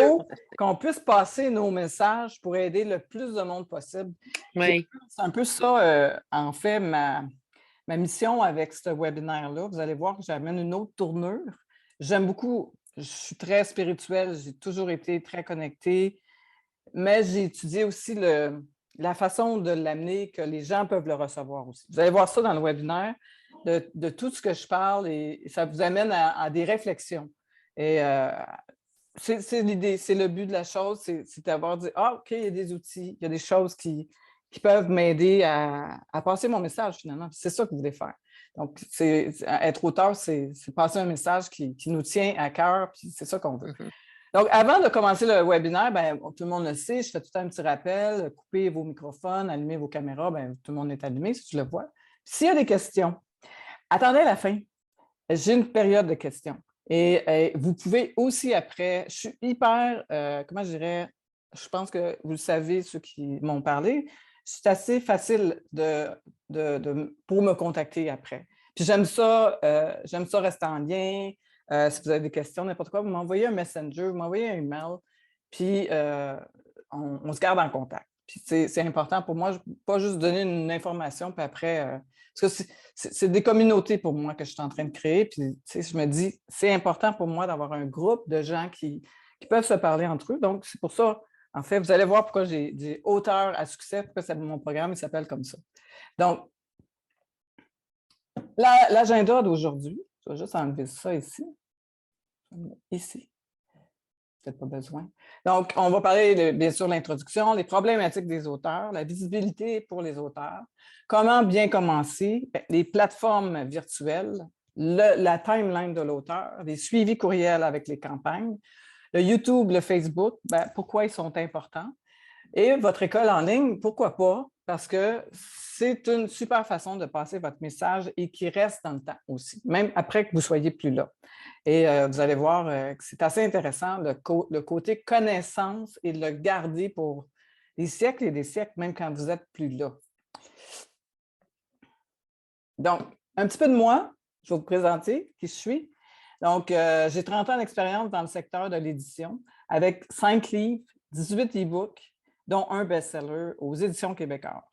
faut qu'on puisse passer nos messages pour aider le plus de monde possible. Oui. C'est un peu ça, en fait, ma mission avec ce webinaire-là. Vous allez voir que j'amène une autre tournure. J'aime beaucoup, je suis très spirituelle, j'ai toujours été très connectée, mais j'ai étudié aussi la façon de l'amener, que les gens peuvent le recevoir aussi. Vous allez voir ça dans le webinaire, de tout ce que je parle, et ça vous amène à des réflexions. Et c'est l'idée, c'est le but de la chose, c'est d'avoir dit, ah, OK, il y a des outils, il y a des choses qui peuvent m'aider à passer mon message finalement. C'est ça que vous voulez faire. Donc, être auteur, c'est passer un message qui nous tient à cœur, puis c'est ça qu'on veut. Mhm. Donc, avant de commencer le webinaire, bien, tout le monde le sait, je fais tout le temps un petit rappel, coupez vos microphones, allumez vos caméras, bien, tout le monde est allumé si tu le vois. S'il y a des questions, attendez à la fin. J'ai une période de questions. Et vous pouvez aussi après, je suis hyper, comment je dirais, je pense que vous le savez, ceux qui m'ont parlé, c'est assez facile pour me contacter après. Puis j'aime ça rester en lien. Si vous avez des questions, n'importe quoi, vous m'envoyez un messenger, vous m'envoyez un email, puis on se garde en contact. Puis c'est important pour moi, pas juste donner une information, puis après, parce que c'est des communautés pour moi que je suis en train de créer, puis je me dis, c'est important pour moi d'avoir un groupe de gens qui peuvent se parler entre eux. Donc, c'est pour ça, en fait, vous allez voir pourquoi j'ai dit auteur à succès, pourquoi mon programme il s'appelle comme ça. Donc, l'agenda d'aujourd'hui, je vais juste enlever ça ici. Ici. Peut-être pas besoin. Donc, on va parler, bien sûr, de l'introduction, les problématiques des auteurs, la visibilité pour les auteurs, comment bien commencer, les plateformes virtuelles, la timeline de l'auteur, les suivis courriels avec les campagnes, le YouTube, le Facebook, pourquoi ils sont importants, et votre école en ligne, pourquoi pas, parce que c'est une super façon de passer votre message et qui reste dans le temps aussi, même après que vous ne soyez plus là. Et vous allez voir que c'est assez intéressant, le côté connaissance, et de le garder pour des siècles et des siècles, même quand vous n'êtes plus là. Donc, un petit peu de moi, je vais vous présenter qui je suis. Donc, j'ai 30 ans d'expérience dans le secteur de l'édition, avec 5 livres, 18 e-books, dont un best-seller aux Éditions Québécois.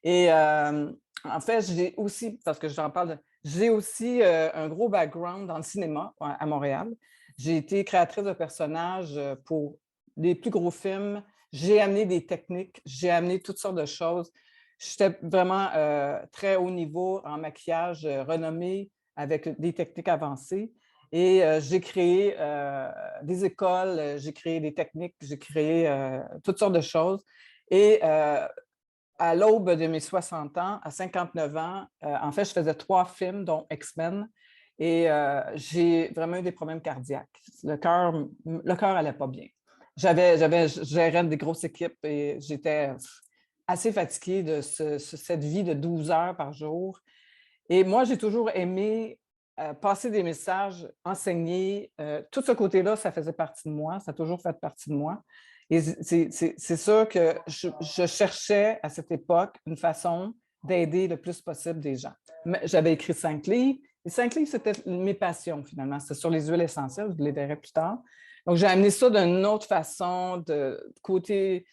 Et en fait, j'ai aussi, parce que j'en parle, j'ai aussi un gros background dans le cinéma à Montréal. J'ai été créatrice de personnages pour les plus gros films. J'ai amené des techniques, j'ai amené toutes sortes de choses. J'étais vraiment très haut niveau en maquillage renommé avec des techniques avancées. Et j'ai créé des écoles, j'ai créé des techniques, j'ai créé toutes sortes de choses. Et à l'aube de mes 60 ans, à 59 ans, en fait, je faisais 3 films, dont X-Men, et j'ai vraiment eu des problèmes cardiaques. Le cœur n'allait pas bien. Je gérais des grosses équipes et j'étais assez fatiguée de cette vie de 12 heures par jour. Et moi, j'ai toujours aimé passer des messages, enseigner. Tout ce côté-là, ça faisait partie de moi, ça a toujours fait partie de moi. Et c'est sûr que je cherchais à cette époque une façon d'aider le plus possible des gens. J'avais écrit 5 livres. Les 5 livres, c'était mes passions, finalement. C'était sur les huiles essentielles, je vous les verrai plus tard. Donc, j'ai amené ça d'une autre façon, de côté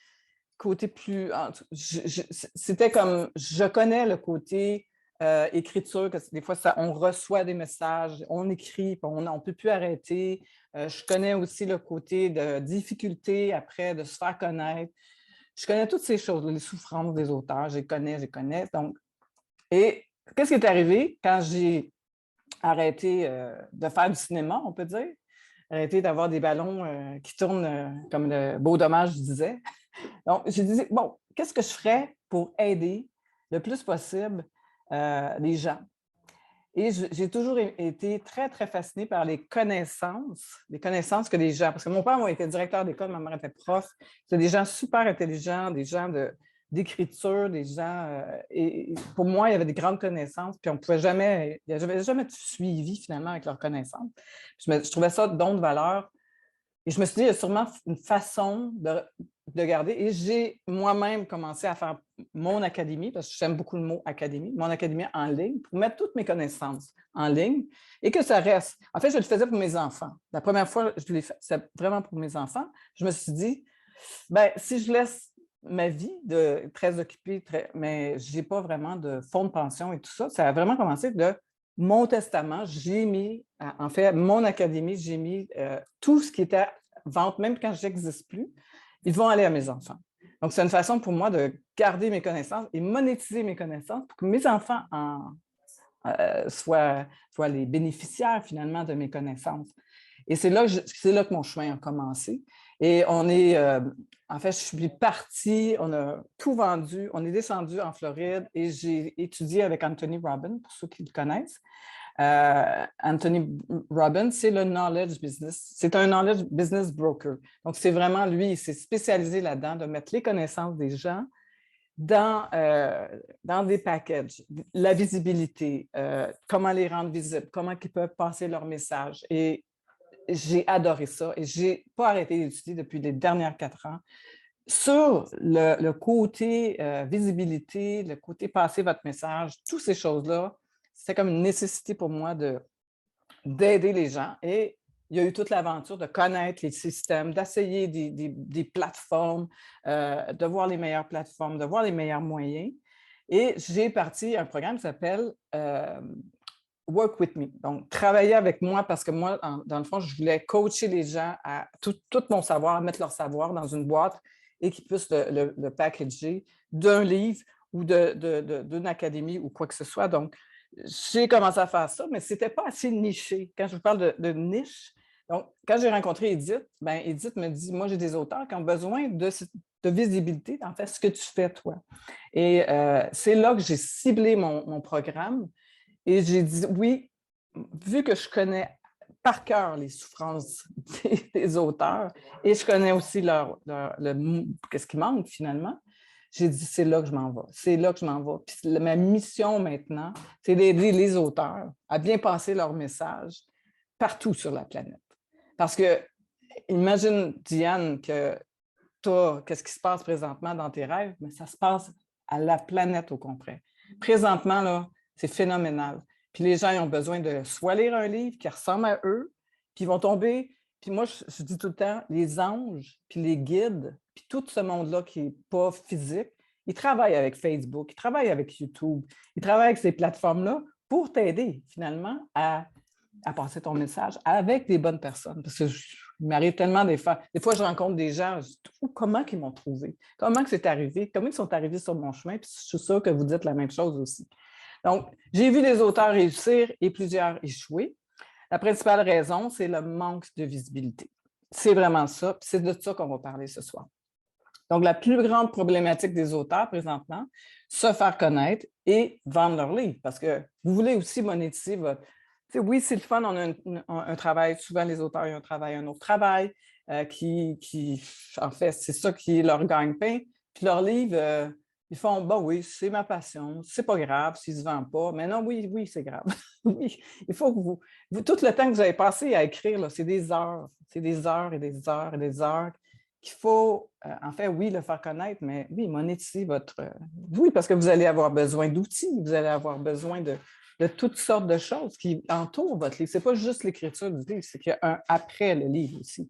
plus... C'était comme... Je connais le côté écriture, que des fois, on reçoit des messages, on écrit, puis on ne peut plus arrêter. Je connais aussi le côté de difficulté après, de se faire connaître. Je connais toutes ces choses, les souffrances des auteurs, je les connais. Donc, et qu'est-ce qui est arrivé quand j'ai arrêté de faire du cinéma, on peut dire? Arrêté d'avoir des ballons qui tournent comme le beau dommage, je disais. Donc, j'ai dit, bon, qu'est-ce que je ferais pour aider le plus possible les gens? Et j'ai toujours été très, très fascinée par les connaissances que les gens, parce que mon père était directeur d'école, ma mère était prof, c'était des gens super intelligents, des gens d'écriture, des gens, et pour moi, il y avait des grandes connaissances, puis il n'y avait jamais de suivi finalement avec leurs connaissances. Je trouvais ça don de valeur. Et je me suis dit, il y a sûrement une façon de garder. Et j'ai moi-même commencé à faire mon académie, parce que j'aime beaucoup le mot académie, mon académie en ligne, pour mettre toutes mes connaissances en ligne et que ça reste. En fait, je le faisais pour mes enfants. La première fois, je l'ai fait, c'est vraiment pour mes enfants. Je me suis dit, bien, si je laisse ma vie de très occupée, mais je n'ai pas vraiment de fonds de pension et tout ça, ça a vraiment commencé de mon testament. J'ai mis, en fait, mon académie, j'ai mis tout ce qui était vente, même quand je n'existe plus, ils vont aller à mes enfants. Donc, c'est une façon pour moi de garder mes connaissances et monétiser mes connaissances pour que mes enfants soient les bénéficiaires finalement de mes connaissances. Et c'est là que mon chemin a commencé. Et en fait, je suis partie, on a tout vendu, on est descendu en Floride et j'ai étudié avec Anthony Robbins, pour ceux qui le connaissent. Anthony Robbins, c'est le knowledge business. C'est un knowledge business broker. Donc, c'est vraiment lui, il s'est spécialisé là-dedans, de mettre les connaissances des gens dans des packages, la visibilité, comment les rendre visibles, comment ils peuvent passer leur message. Et j'ai adoré ça et je n'ai pas arrêté d'étudier depuis les dernières 4 ans sur le côté visibilité, le côté passer votre message, toutes ces choses-là. C'était comme une nécessité pour moi d'aider les gens. Et il y a eu toute l'aventure de connaître les systèmes, d'essayer des plateformes, de voir les meilleures plateformes, de voir les meilleurs moyens. Et j'ai parti un programme qui s'appelle Work with me. Donc, travailler avec moi parce que moi, dans le fond, je voulais coacher les gens à tout mon savoir, mettre leur savoir dans une boîte et qu'ils puissent le packager d'un livre ou d'une académie ou quoi que ce soit. Donc, j'ai commencé à faire ça, mais ce n'était pas assez niché. Quand je vous parle de niche, donc, quand j'ai rencontré Edith, bien, Edith me dit, moi, j'ai des auteurs qui ont besoin de visibilité, en fait, ce que tu fais, toi. Et c'est là que j'ai ciblé mon programme. Et j'ai dit, oui, vu que je connais par cœur les souffrances des auteurs et je connais aussi qu'est-ce qui manque finalement, j'ai dit, c'est là que je m'en vais. C'est là que je m'en vais. Puis ma mission maintenant, c'est d'aider les auteurs à bien passer leur message partout sur la planète. Parce que, imagine, Diane, que qu'est-ce qui se passe présentement dans tes rêves, mais ça se passe à la planète au complet. Présentement, là, c'est phénoménal. Puis les gens ils ont besoin de soit lire un livre qui ressemble à eux, puis ils vont tomber. Puis moi, je dis tout le temps, les anges, puis les guides, puis tout ce monde-là qui n'est pas physique, ils travaillent avec Facebook, ils travaillent avec YouTube, ils travaillent avec ces plateformes-là pour t'aider finalement à passer ton message avec des bonnes personnes. Parce que il m'arrive tellement des fois, je rencontre des gens, je dis, comment ils m'ont trouvé? Comment c'est arrivé? Comment ils sont arrivés sur mon chemin? Puis je suis sûre que vous dites la même chose aussi. Donc, j'ai vu des auteurs réussir et plusieurs échouer. La principale raison, c'est le manque de visibilité. C'est vraiment ça, puis c'est de ça qu'on va parler ce soir. Donc, la plus grande problématique des auteurs présentement, se faire connaître et vendre leurs livres, parce que vous voulez aussi monétiser votre... oui, c'est le fun, on a un travail, souvent les auteurs ont un autre travail, en fait, c'est ça qui est leur gagne-pain. Puis leurs livres, ils font, bah oui, c'est ma passion, c'est pas grave s'ils ne se vendent pas, mais non, oui, c'est grave. Oui, il faut que vous, tout le temps que vous avez passé à écrire, c'est des heures et des heures et des heures qu'il faut, en fait, oui, le faire connaître, mais oui, monétiser votre... oui, parce que vous allez avoir besoin d'outils, vous allez avoir besoin de toutes sortes de choses qui entourent votre livre. Ce n'est pas juste l'écriture du livre, c'est qu'il y a un après le livre aussi.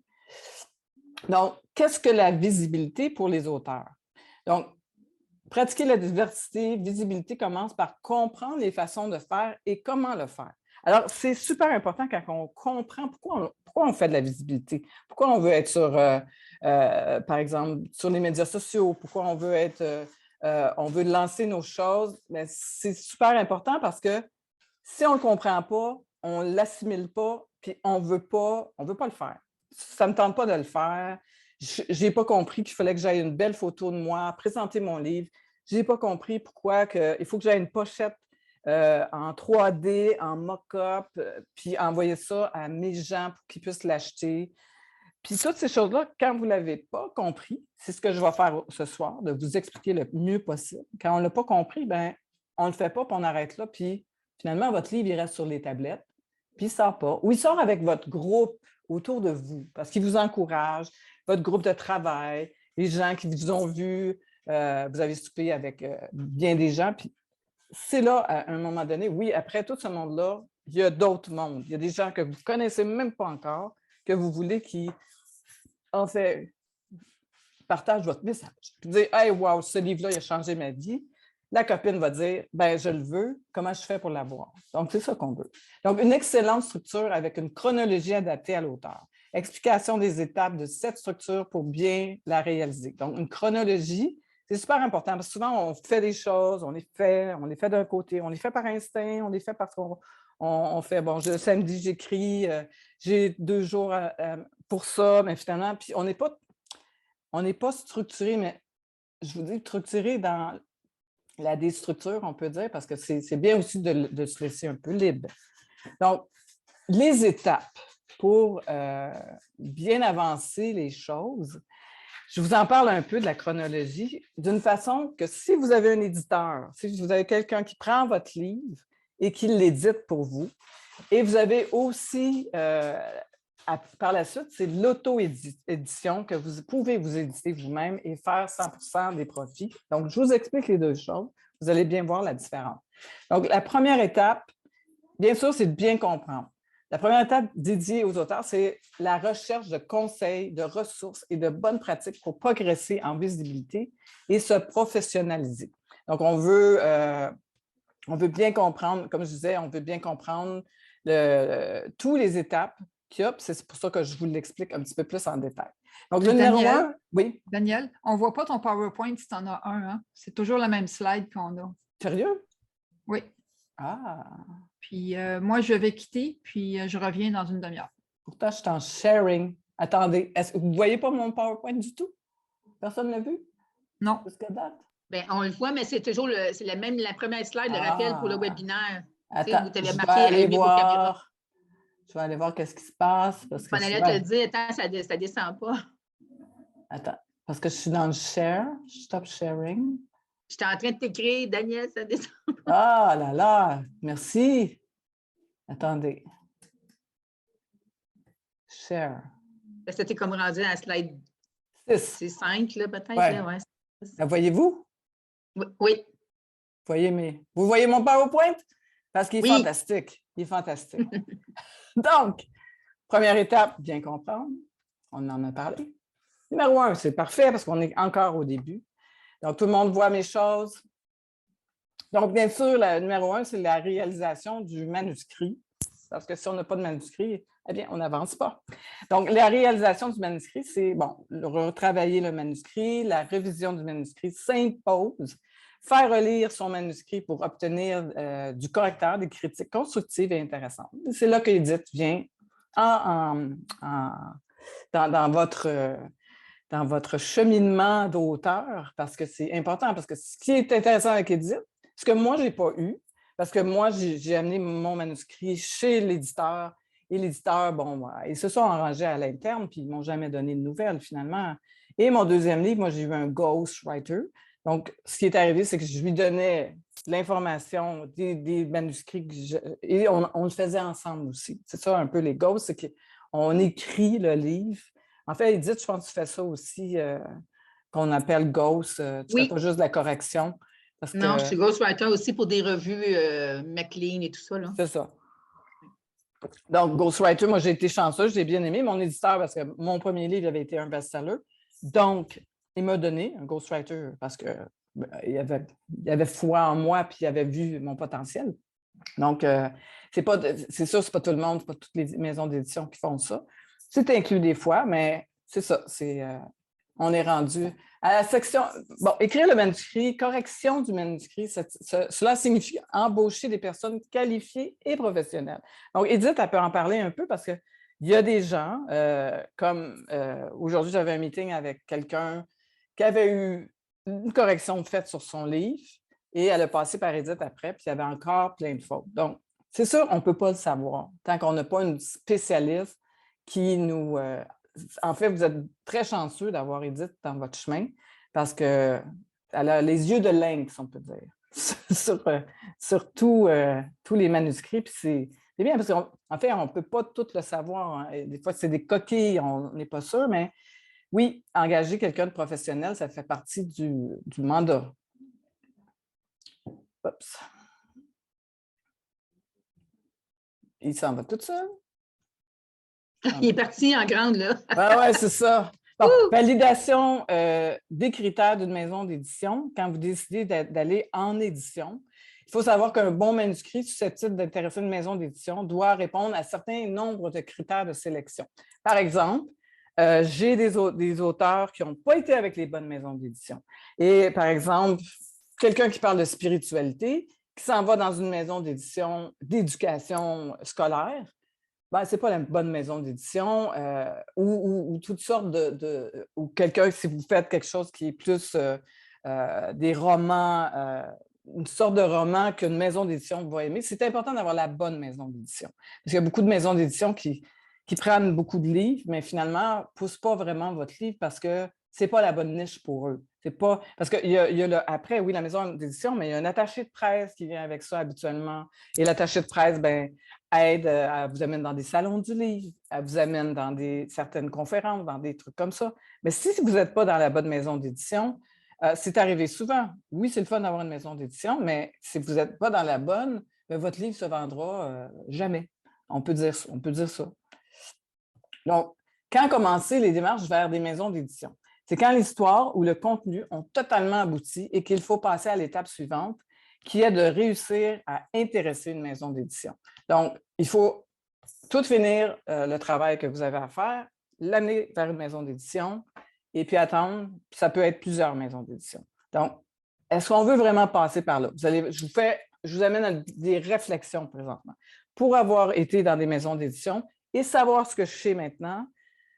Donc, qu'est-ce que la visibilité pour les auteurs? Donc, pratiquer la diversité, visibilité commence par comprendre les façons de faire et comment le faire. Alors, c'est super important quand on comprend pourquoi on fait de la visibilité, pourquoi on veut être sur, par exemple, sur les médias sociaux, pourquoi on veut on veut lancer nos choses. C'est super important parce que si on ne le comprend pas, on ne l'assimile pas, puis on ne veut pas le faire. Ça ne me tente pas de le faire. Je n'ai pas compris qu'il fallait que j'aille une belle photo de moi, présenter mon livre. Je n'ai pas compris pourquoi il faut que j'aille une pochette en 3D, en mock-up, puis envoyer ça à mes gens pour qu'ils puissent l'acheter. Puis toutes ces choses-là, quand vous ne l'avez pas compris, c'est ce que je vais faire ce soir, de vous expliquer le mieux possible. Quand on ne l'a pas compris, bien, on ne le fait pas, puis on arrête là, puis finalement, votre livre, il reste sur les tablettes, puis il ne sort pas. Ou il sort avec votre groupe autour de vous, parce qu'il vous encourage, votre groupe de travail, les gens qui vous ont vu vous avez soupé avec bien des gens, puis c'est là, à un moment donné, oui, après tout ce monde-là, il y a d'autres mondes. Il y a des gens que vous ne connaissez même pas encore, que vous voulez qui, en fait, partagent votre message. Puis dire, hey, wow, ce livre-là, il a changé ma vie. La copine va dire, ben je le veux, comment je fais pour l'avoir? Donc, c'est ça qu'on veut. Donc, une excellente structure avec une chronologie adaptée à l'auteur. Explication des étapes de cette structure pour bien la réaliser. Donc, une chronologie, c'est super important parce que souvent, on fait des choses, on les fait d'un côté, on les fait par instinct, on les fait parce qu'on fait, bon, samedi, j'écris, j'ai 2 jours pour ça, mais finalement, puis on n'est pas structuré, mais je vous dis structuré dans la déstructure, on peut dire, parce que c'est bien aussi de se laisser un peu libre. Donc, les étapes pour bien avancer les choses, je vous en parle un peu de la chronologie, d'une façon que si vous avez un éditeur, si vous avez quelqu'un qui prend votre livre et qui l'édite pour vous, et vous avez aussi, par la suite, c'est l'auto-édition que vous pouvez vous éditer vous-même et faire 100 des profits. Donc, je vous explique les deux choses. Vous allez bien voir la différence. Donc, la première étape, bien sûr, c'est de bien comprendre. La première étape dédiée aux auteurs, c'est la recherche de conseils, de ressources et de bonnes pratiques pour progresser en visibilité et se professionnaliser. Donc, on veut bien comprendre, comme je disais, on veut bien comprendre toutes les étapes qu'il y a, c'est pour ça que je vous l'explique un petit peu plus en détail. Donc, le numéro 1, oui. Daniel, on ne voit pas ton PowerPoint si tu en as un. Hein? C'est toujours le même slide qu'on a. Sérieux? Oui. Ah. Puis moi, je vais quitter, puis je reviens dans une demi-heure. Pourtant, je suis en sharing. Attendez, est-ce que vous ne voyez pas mon PowerPoint du tout? Personne ne l'a vu? Non. Jusqu'à date? Bien, on le voit, mais c'est toujours la première slide, le rappel pour le webinaire. Attends, tu sais, je vais marqué aller allumer vos caméras. voir. Je vais aller voir qu'est-ce qui se passe. Parce que On allait te le dire, attends, ça ne descend pas. Attends, parce que je suis dans le share. Stop sharing. J'étais en train de t'écrire, Daniel, ça descend pas. Ah là là, merci. Attendez. Share. Parce que tu es comme rendu à la slide 6. 5, là, peut-être. Ouais. Là, ouais. Voyez-vous? Oui. Vous voyez mon PowerPoint? Parce qu'il est Oui. fantastique. Il est fantastique. Donc, première étape, bien comprendre. On en a parlé. Numéro 1, c'est parfait parce qu'on est encore au début. Donc, tout le monde voit mes choses. Donc, bien sûr, le numéro 1, c'est la réalisation du manuscrit. Parce que si on n'a pas de manuscrit, eh bien, on n'avance pas. Donc, la réalisation du manuscrit, c'est, bon, retravailler le manuscrit, la révision du manuscrit s'impose, faire relire son manuscrit pour obtenir du correcteur, des critiques constructives et intéressantes. C'est là que Edith vient dans votre cheminement d'auteur, parce que c'est important, parce que ce qui est intéressant avec Edith, ce que moi, je n'ai pas eu, parce que moi, j'ai amené mon manuscrit chez l'éditeur, et l'éditeur, bon, ils se sont arrangés à l'interne, puis ils ne m'ont jamais donné de nouvelles, finalement. Et mon deuxième livre, moi, j'ai eu un ghostwriter. Donc, ce qui est arrivé, c'est que je lui donnais l'information des manuscrits, et on le faisait ensemble aussi. C'est ça, un peu les ghosts, c'est qu'on écrit le livre. En fait, Edith, je pense que tu fais ça aussi, qu'on appelle ghost. Tu ne fais pas juste de la correction. Non, je suis ghostwriter aussi pour des revues McLean et tout ça. C'est ça. Donc, ghostwriter, moi, j'ai été chanceuse, j'ai bien aimé. Mon éditeur, parce que mon premier livre avait été un best-seller. Donc, il m'a donné un ghostwriter parce qu'il avait foi en moi puis il avait vu mon potentiel. Donc, c'est sûr, ce n'est pas tout le monde, ce n'est pas toutes les maisons d'édition qui font ça. C'est inclus des fois, mais c'est ça. On est rendu à la section. Bon, écrire le manuscrit, correction du manuscrit, cela signifie embaucher des personnes qualifiées et professionnelles. Donc, Edith, elle peut en parler un peu parce qu'il y a des gens, comme aujourd'hui, j'avais un meeting avec quelqu'un qui avait eu une correction faite sur son livre et elle a passé par Edith après, puis il y avait encore plein de fautes. Donc, c'est sûr, on ne peut pas le savoir tant qu'on n'a pas une spécialiste qui nous. En fait, vous êtes très chanceux d'avoir Edith dans votre chemin parce qu'elle a les yeux de lynx, on peut dire, sur tous les manuscrits. Puis c'est bien parce qu'en fait, on ne peut pas tout le savoir. Hein. Des fois, c'est des coquilles, on n'est pas sûr, mais Oui, engager quelqu'un de professionnel, ça fait partie du mandat. Oups. Il s'en va tout seul. Il est parti en grande, là. Oui, c'est ça. Bon, Ouh! validation des critères d'une maison d'édition. Quand vous décidez d'aller en édition, il faut savoir qu'un bon manuscrit susceptible d'intéresser une maison d'édition doit répondre à un certain nombre de critères de sélection. Par exemple, j'ai des auteurs qui n'ont pas été avec les bonnes maisons d'édition. Et par exemple, quelqu'un qui parle de spiritualité, qui s'en va dans une maison d'édition d'éducation scolaire, ben, ce n'est pas la bonne maison d'édition ou toutes sortes ou quelqu'un, si vous faites quelque chose qui est plus des romans, une sorte de roman qu'une maison d'édition va aimer, c'est important d'avoir la bonne maison d'édition. Parce qu'il y a beaucoup de maisons d'édition qui prennent beaucoup de livres, mais finalement, ne poussent pas vraiment votre livre parce que ce n'est pas la bonne niche pour eux. C'est pas. Parce qu'il y a après, oui, la maison d'édition, mais il y a un attaché de presse qui vient avec ça habituellement. Et l'attaché de presse, ben, aide, elle vous amène dans des salons du livre, elle vous amène dans certaines conférences, dans des trucs comme ça. Mais si vous n'êtes pas dans la bonne maison d'édition, c'est arrivé souvent. Oui, c'est le fun d'avoir une maison d'édition, mais si vous n'êtes pas dans la bonne, bien, votre livre ne se vendra jamais. On peut dire ça. Donc, quand commencer les démarches vers des maisons d'édition? C'est quand l'histoire ou le contenu ont totalement abouti et qu'il faut passer à l'étape suivante, qui est de réussir à intéresser une maison d'édition. Donc, il faut tout finir le travail que vous avez à faire, l'amener vers une maison d'édition et puis attendre. Ça peut être plusieurs maisons d'édition. Donc, est-ce qu'on veut vraiment passer par là? Je vous amène à des réflexions présentement. Pour avoir été dans des maisons d'édition et savoir ce que je sais maintenant,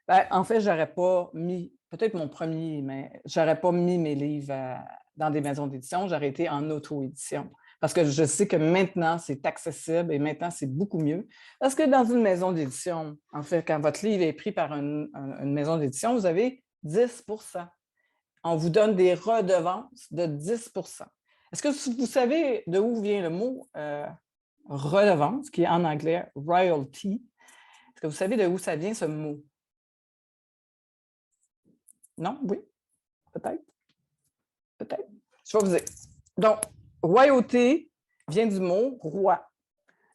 ben, en fait, je n'aurais pas mis, peut-être mon premier, mais je n'aurais pas mis mes livres dans des maisons d'édition, j'aurais été en auto-édition. Parce que je sais que maintenant, c'est accessible et maintenant, c'est beaucoup mieux. Parce que dans une maison d'édition, en fait, quand votre livre est pris par une maison d'édition, vous avez 10 %. On vous donne des redevances de 10 %. Est-ce que vous savez d'où vient le mot redevance, qui est en anglais royalty? Est-ce que vous savez d'où ça vient, ce mot? Non? Oui? Peut-être? Peut-être? Je vais vous dire. Donc, royauté vient du mot roi.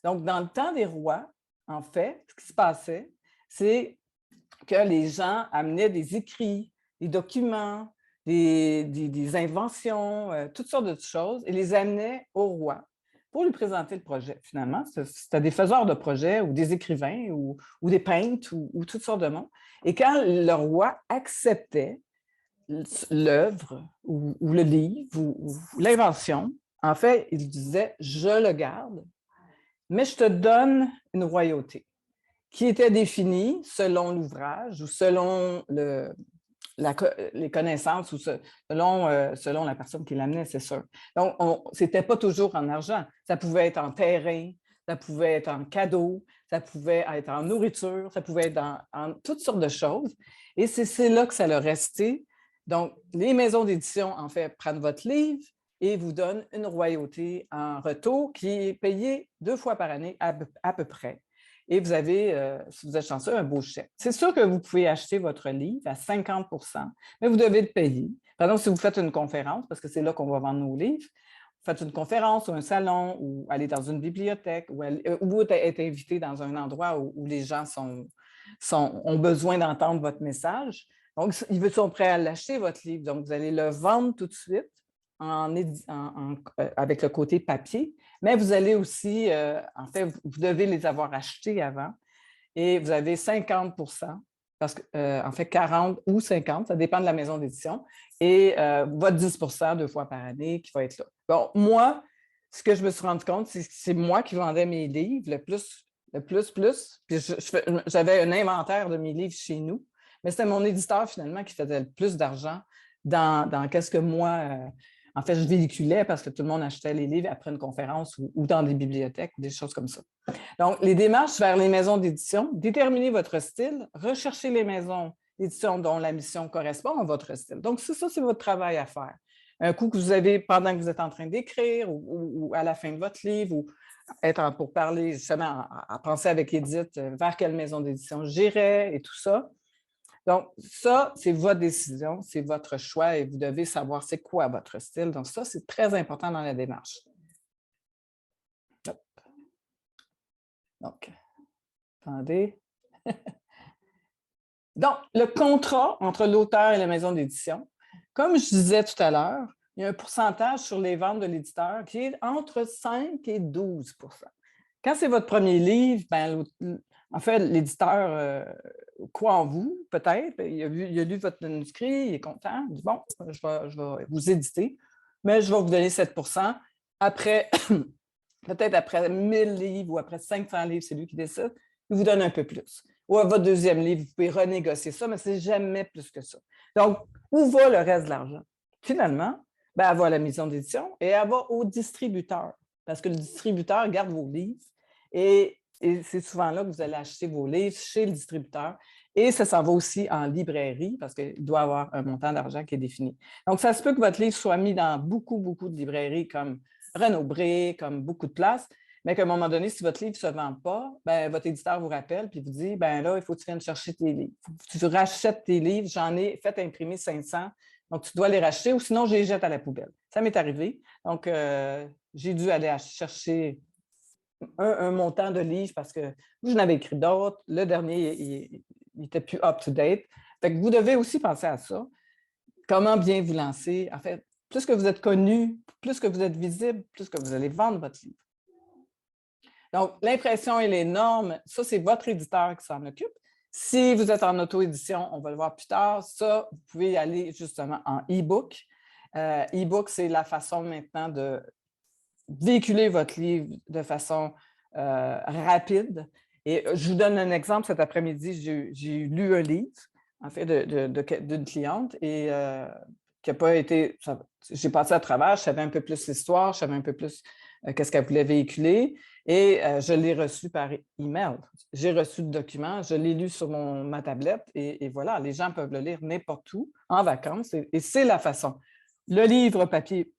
Donc, dans le temps des rois, en fait, ce qui se passait, c'est que les gens amenaient des écrits, des documents, des inventions, toutes sortes de choses, et les amenaient au roi pour lui présenter le projet. Finalement, c'était des faiseurs de projets ou des écrivains ou des peintres ou toutes sortes de monde. Et quand le roi acceptait l'œuvre ou le livre ou l'invention, en fait, il disait « je le garde, mais je te donne une royauté » qui était définie selon l'ouvrage ou selon les connaissances ou selon la personne qui l'amenait, c'est sûr. Donc, ce n'était pas toujours en argent. Ça pouvait être en terrain, ça pouvait être en cadeau, ça pouvait être en nourriture, ça pouvait être en toutes sortes de choses. Et c'est là que ça l'a resté. Donc, les maisons d'édition, en fait, prennent votre livre et vous donnent une royauté en retour qui est payée 2 fois par année à peu près. Et vous avez, si vous êtes chanceux, un beau chèque. C'est sûr que vous pouvez acheter votre livre à 50 %, mais vous devez le payer. Par exemple, si vous faites une conférence, parce que c'est là qu'on va vendre nos livres, vous faites une conférence ou un salon ou aller dans une bibliothèque ou être invité dans un endroit où les gens ont besoin d'entendre votre message. Donc, ils sont prêts à l'acheter, votre livre. Donc, vous allez le vendre tout de suite avec le côté papier, mais vous allez aussi, en fait, vous devez les avoir achetés avant et vous avez 50 %, parce que, en fait, 40 ou 50, ça dépend de la maison d'édition, et votre 10 % 2 fois par année qui va être là. Bon, moi, ce que je me suis rendu compte, c'est que c'est moi qui vendais mes livres le plus. Puis j'avais un inventaire de mes livres chez nous, mais c'était mon éditeur finalement qui faisait le plus d'argent dans qu'est-ce que moi, en fait, je véhiculais parce que tout le monde achetait les livres après une conférence ou dans des bibliothèques, des choses comme ça. Donc, les démarches vers les maisons d'édition, déterminez votre style, recherchez les maisons d'édition dont la mission correspond à votre style. Donc, ça, c'est votre travail à faire. Un coup que vous avez, pendant que vous êtes en train d'écrire ou à la fin de votre livre, ou être pour parler justement, à penser avec Édith vers quelle maison d'édition j'irais et tout ça. Donc, ça, c'est votre décision, c'est votre choix et vous devez savoir c'est quoi votre style. Donc, ça, c'est très important dans la démarche. Hop. Donc, attendez. Donc, le contrat entre l'auteur et la maison d'édition, comme je disais tout à l'heure, il y a un pourcentage sur les ventes de l'éditeur qui est entre 5 et 12 %. Quand c'est votre premier livre, ben, en fait, l'éditeur croit en vous, peut-être. Il a lu votre manuscrit, il est content. Il dit, bon, je vais vous éditer, mais je vais vous donner 7 % après, peut-être après 1000 livres ou après 500 livres, c'est lui qui décide, il vous donne un peu plus. Ou à votre deuxième livre, vous pouvez renégocier ça, mais c'est jamais plus que ça. Donc, où va le reste de l'argent? Finalement, ben, elle va à la maison d'édition et elle va au distributeur, parce que le distributeur garde vos livres et c'est souvent là que vous allez acheter vos livres chez le distributeur. Et ça s'en va aussi en librairie parce qu'il doit avoir un montant d'argent qui est défini. Donc, ça se peut que votre livre soit mis dans beaucoup, beaucoup de librairies comme Renaud-Bré, comme beaucoup de places, mais qu'à un moment donné, si votre livre ne se vend pas, ben, votre éditeur vous rappelle et vous dit, ben là, il faut que tu viennes chercher tes livres. Il faut que tu rachètes tes livres. J'en ai fait imprimer 500. Donc, tu dois les racheter ou sinon, je les jette à la poubelle. Ça m'est arrivé. Donc, j'ai dû aller chercher un montant de livres parce que je n'avais écrit d'autres. Le dernier, il n'était plus up-to-date. Fait que vous devez aussi penser à ça. Comment bien vous lancer? En fait, plus que vous êtes connu, plus que vous êtes visible, plus que vous allez vendre votre livre. Donc, l'impression et les normes, ça, c'est votre éditeur qui s'en occupe. Si vous êtes en auto-édition, on va le voir plus tard, ça, vous pouvez y aller justement en e-book. E-book, c'est la façon maintenant de véhiculer votre livre de façon rapide. Et je vous donne un exemple. Cet après-midi, j'ai lu un livre, en fait, d'une cliente et qui n'a pas été... J'ai passé à travers, je savais un peu plus l'histoire, je savais un peu plus qu'est-ce qu'elle voulait véhiculer. Et je l'ai reçu par email. J'ai reçu le document, je l'ai lu sur ma tablette et voilà, les gens peuvent le lire n'importe où, en vacances, et c'est la façon. Le livre papier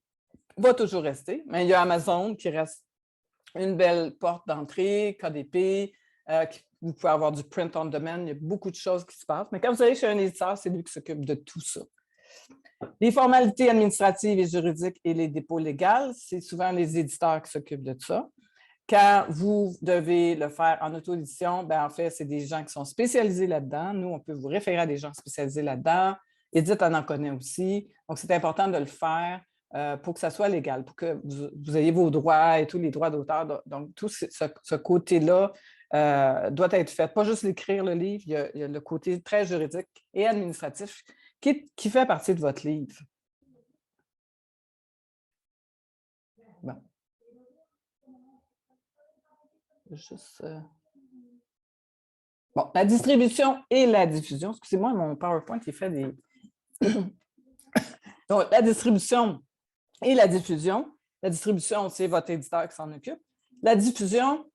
va toujours rester, mais il y a Amazon qui reste une belle porte d'entrée, KDP, vous pouvez avoir du print on demand, il y a beaucoup de choses qui se passent. Mais quand vous allez chez un éditeur, c'est lui qui s'occupe de tout ça. Les formalités administratives et juridiques et les dépôts légaux, c'est souvent les éditeurs qui s'occupent de ça. Quand vous devez le faire en auto-édition, ben en fait, c'est des gens qui sont spécialisés là-dedans. Nous, on peut vous référer à des gens spécialisés là-dedans. Edith en connaît aussi. Donc, c'est important de le faire pour que ça soit légal, pour que vous ayez vos droits et tous les droits d'auteur. Donc, tout ce côté-là doit être fait. Pas juste l'écrire, le livre, il y a le côté très juridique et administratif qui fait partie de votre livre. Bon. Juste... Bon, la distribution et la diffusion. Excusez-moi, mon PowerPoint, il fait des... Donc, la distribution et la diffusion. La distribution, c'est votre éditeur qui s'en occupe. La diffusion,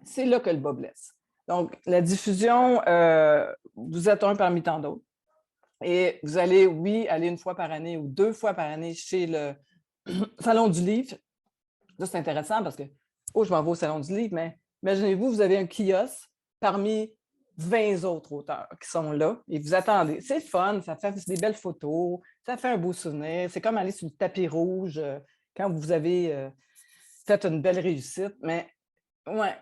c'est là que le bas blesse. Donc, la diffusion, vous êtes un parmi tant d'autres. Et vous allez, oui, aller une fois par année ou 2 fois par année chez le Salon du livre. Ça, c'est intéressant parce que, je m'en vais au Salon du livre, mais imaginez-vous, vous avez un kiosque parmi 20 autres auteurs qui sont là et vous attendez. C'est fun, ça fait des belles photos, ça fait un beau souvenir. C'est comme aller sur le tapis rouge quand vous avez fait une belle réussite, mais ouais,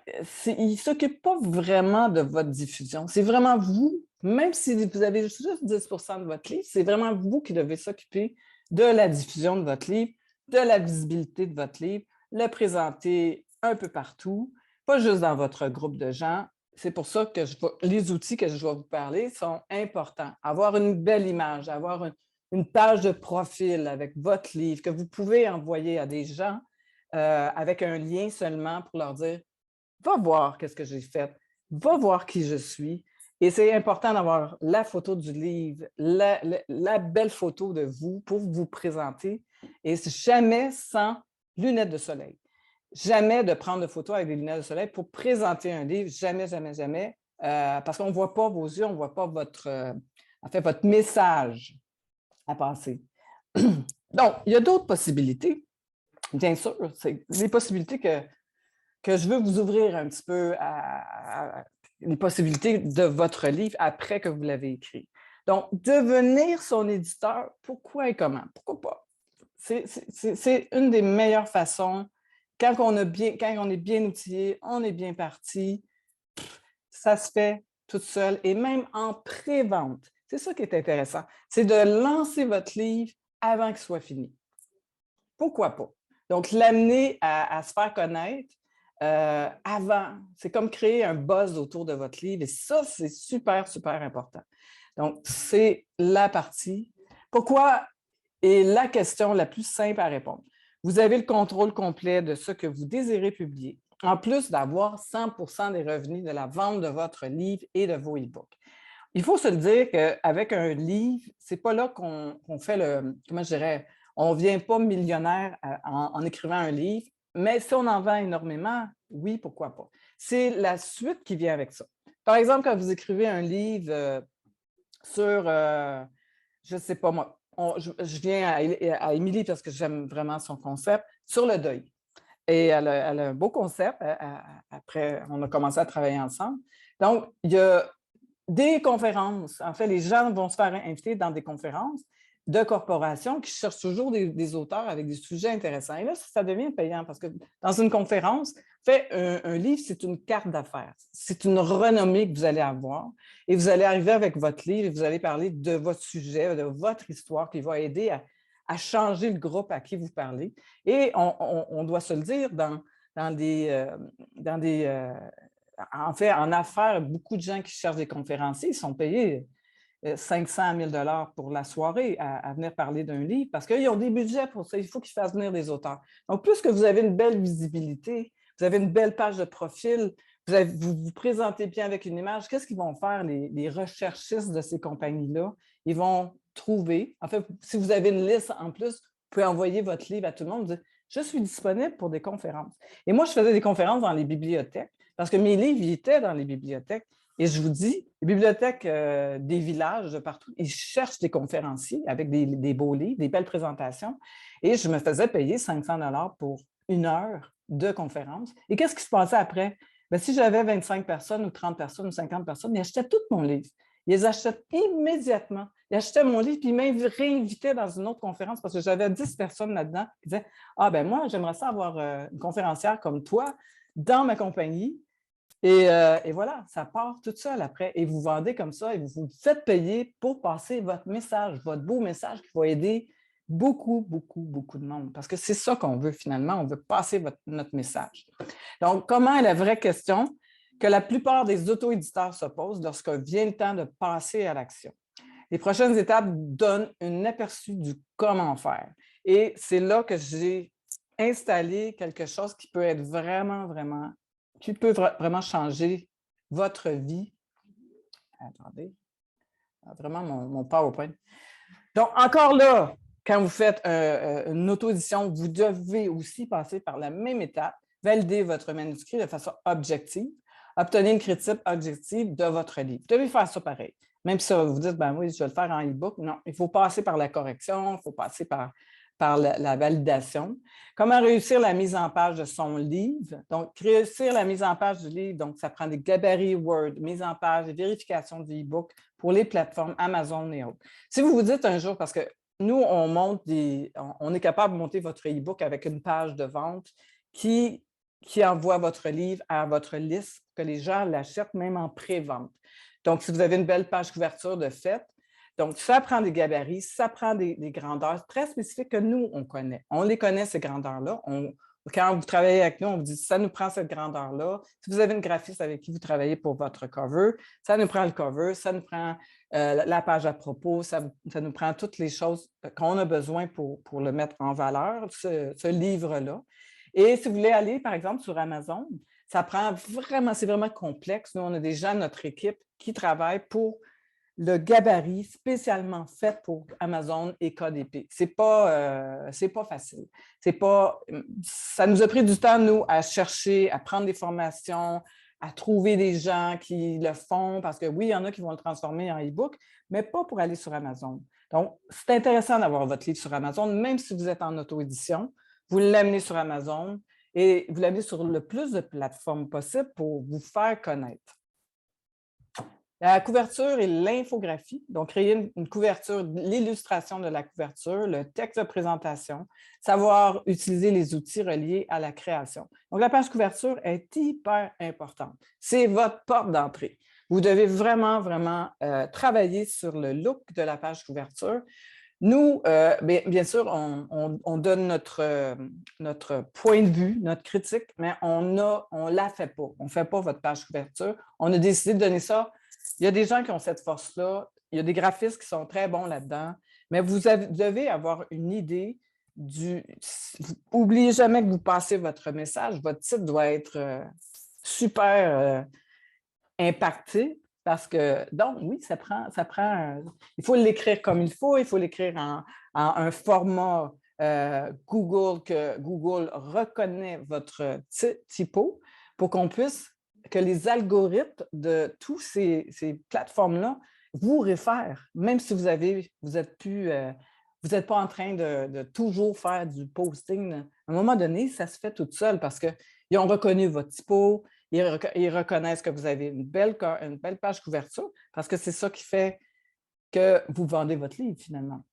il ne s'occupe pas vraiment de votre diffusion. C'est vraiment vous, même si vous avez juste 10 % de votre livre, c'est vraiment vous qui devez s'occuper de la diffusion de votre livre, de la visibilité de votre livre, le présenter un peu partout, pas juste dans votre groupe de gens. C'est pour ça que les outils que je vais vous parler sont importants. Avoir une belle image, avoir une page de profil avec votre livre que vous pouvez envoyer à des gens avec un lien seulement pour leur dire « Va voir qu'est-ce que j'ai fait, va voir qui je suis ». Et c'est important d'avoir la photo du livre, la belle photo de vous pour vous présenter et jamais sans lunettes de soleil. Jamais de prendre de photos avec des lunettes de soleil pour présenter un livre, jamais, jamais, jamais, parce qu'on ne voit pas vos yeux, on ne voit pas votre message à passer. Donc, il y a d'autres possibilités, bien sûr, c'est les possibilités que je veux vous ouvrir un petit peu les possibilités de votre livre après que vous l'avez écrit. Donc, devenir son éditeur, pourquoi et comment? Pourquoi pas? C'est une des meilleures façons. Quand on est bien outillé, on est bien parti, ça se fait toute seule et même en pré-vente. C'est ça qui est intéressant. C'est de lancer votre livre avant qu'il soit fini. Pourquoi pas? Donc, l'amener à se faire connaître avant. C'est comme créer un buzz autour de votre livre et ça, c'est super, super important. Donc, c'est la partie. Pourquoi est la question la plus simple à répondre? Vous avez le contrôle complet de ce que vous désirez publier, en plus d'avoir 100% des revenus de la vente de votre livre et de vos e-books. Il faut se le dire qu'avec un livre, ce n'est pas là qu'on fait comment je dirais, on ne vient pas millionnaire en écrivant un livre, mais si on en vend énormément, oui, pourquoi pas. C'est la suite qui vient avec ça. Par exemple, quand vous écrivez un livre sur, je ne sais pas moi, je viens à Émilie parce que j'aime vraiment son concept, sur le deuil. Et elle a un beau concept. Après, on a commencé à travailler ensemble. Donc, il y a des conférences. En fait, les gens vont se faire inviter dans des conférences de corporations qui cherchent toujours des auteurs avec des sujets intéressants. Et là, ça devient payant parce que dans une conférence, un livre, c'est une carte d'affaires. C'est une renommée que vous allez avoir et vous allez arriver avec votre livre et vous allez parler de votre sujet, de votre histoire qui va aider à changer le groupe à qui vous parlez. Et on doit se le dire, en fait, en affaires, beaucoup de gens qui cherchent des conférenciers, ils sont payés 500 000 $ pour la soirée à venir parler d'un livre parce qu'ils ont des budgets pour ça. Il faut qu'ils fassent venir des auteurs. Donc, plus que vous avez une belle visibilité, vous avez une belle page de profil, vous vous présentez bien avec une image, qu'est-ce qu'ils vont faire, les recherchistes de ces compagnies-là? Ils vont trouver, en fait, si vous avez une liste en plus, vous pouvez envoyer votre livre à tout le monde, dire « Je suis disponible pour des conférences ». Et moi, je faisais des conférences dans les bibliothèques parce que mes livres ils étaient dans les bibliothèques. Et je vous dis, les bibliothèques des villages de partout, ils cherchent des conférenciers avec des beaux livres, des belles présentations. Et je me faisais payer 500 $ pour 1 heure de conférence. Et qu'est-ce qui se passait après? Bien, si j'avais 25 personnes ou 30 personnes ou 50 personnes, ils achetaient tout mon livre. Ils les achetaient immédiatement. Ils achetaient mon livre, puis ils me réinvitaient dans une autre conférence parce que j'avais 10 personnes là-dedans qui disaient « Ah, ben moi, j'aimerais ça avoir une conférencière comme toi dans ma compagnie. » Et voilà, ça part tout seul après. Et vous vendez comme ça et vous vous faites payer pour passer votre message, votre beau message qui va aider beaucoup, beaucoup, beaucoup de monde. Parce que c'est ça qu'on veut finalement, on veut passer notre message. Donc, comment est la vraie question que la plupart des auto-éditeurs se posent lorsque vient le temps de passer à l'action? Les prochaines étapes donnent un aperçu du comment faire. Et c'est là que j'ai installé quelque chose qui peut être vraiment qui peut vraiment changer votre vie. Attendez, vraiment mon PowerPoint. Donc, encore là, quand vous faites une auto-édition, vous devez aussi passer par la même étape, valider votre manuscrit de façon objective, obtenir une critique objective de votre livre. Vous devez faire ça pareil. Même si vous dites, ben oui, je vais le faire en e-book. Non, il faut passer par la correction, il faut passer par la validation. Comment réussir la mise en page de son livre? Donc, réussir la mise en page du livre, donc ça prend des gabarits Word, mise en page, des vérifications du e-book pour les plateformes Amazon et autres. Si vous vous dites un jour, parce que nous, on est capable de monter votre e-book avec une page de vente qui envoie votre livre à votre liste, que les gens l'achètent même en pré-vente. Donc, si vous avez une belle page couverture de fait, donc, ça prend des gabarits, ça prend des grandeurs très spécifiques que nous, on connaît. On les connaît, ces grandeurs-là. Quand vous travaillez avec nous, on vous dit, ça nous prend cette grandeur-là. Si vous avez une graphiste avec qui vous travaillez pour votre cover, ça nous prend le cover, ça nous prend la page à propos, ça nous prend toutes les choses qu'on a besoin pour le mettre en valeur, ce livre-là. Et si vous voulez aller, par exemple, sur Amazon, c'est vraiment complexe. Nous, on a des gens de notre équipe qui travaillent pour le gabarit spécialement fait pour Amazon et KDP. C'est pas facile. Ça nous a pris du temps, nous, à chercher, à prendre des formations, à trouver des gens qui le font, parce que oui, il y en a qui vont le transformer en e-book, mais pas pour aller sur Amazon. Donc, c'est intéressant d'avoir votre livre sur Amazon, même si vous êtes en auto-édition, vous l'amenez sur Amazon et vous l'amenez sur le plus de plateformes possible pour vous faire connaître. La couverture et l'infographie, donc créer une couverture, l'illustration de la couverture, le texte de présentation, savoir utiliser les outils reliés à la création. Donc, la page couverture est hyper importante. C'est votre porte d'entrée. Vous devez vraiment, vraiment travailler sur le look de la page couverture. Nous, bien sûr, on donne notre point de vue, notre critique, mais on ne la fait pas. On ne fait pas votre page couverture. On a décidé de donner ça. Il y a des gens qui ont cette force-là. Il y a des graphistes qui sont très bons là-dedans. Mais vous devez avoir une idée du... N'oubliez jamais que vous passez votre message. Votre titre doit être super impacté. Parce que, donc, oui, ça prend il faut l'écrire comme il faut l'écrire en un format Google, que Google reconnaît votre typo pour que les algorithmes de tous ces plateformes-là vous réfèrent, même si vous n'êtes pas en train de toujours faire du posting. À un moment donné, ça se fait tout seul parce qu'ils ont reconnu votre typo, ils reconnaissent que vous avez une belle page couverture parce que c'est ça qui fait que vous vendez votre livre finalement.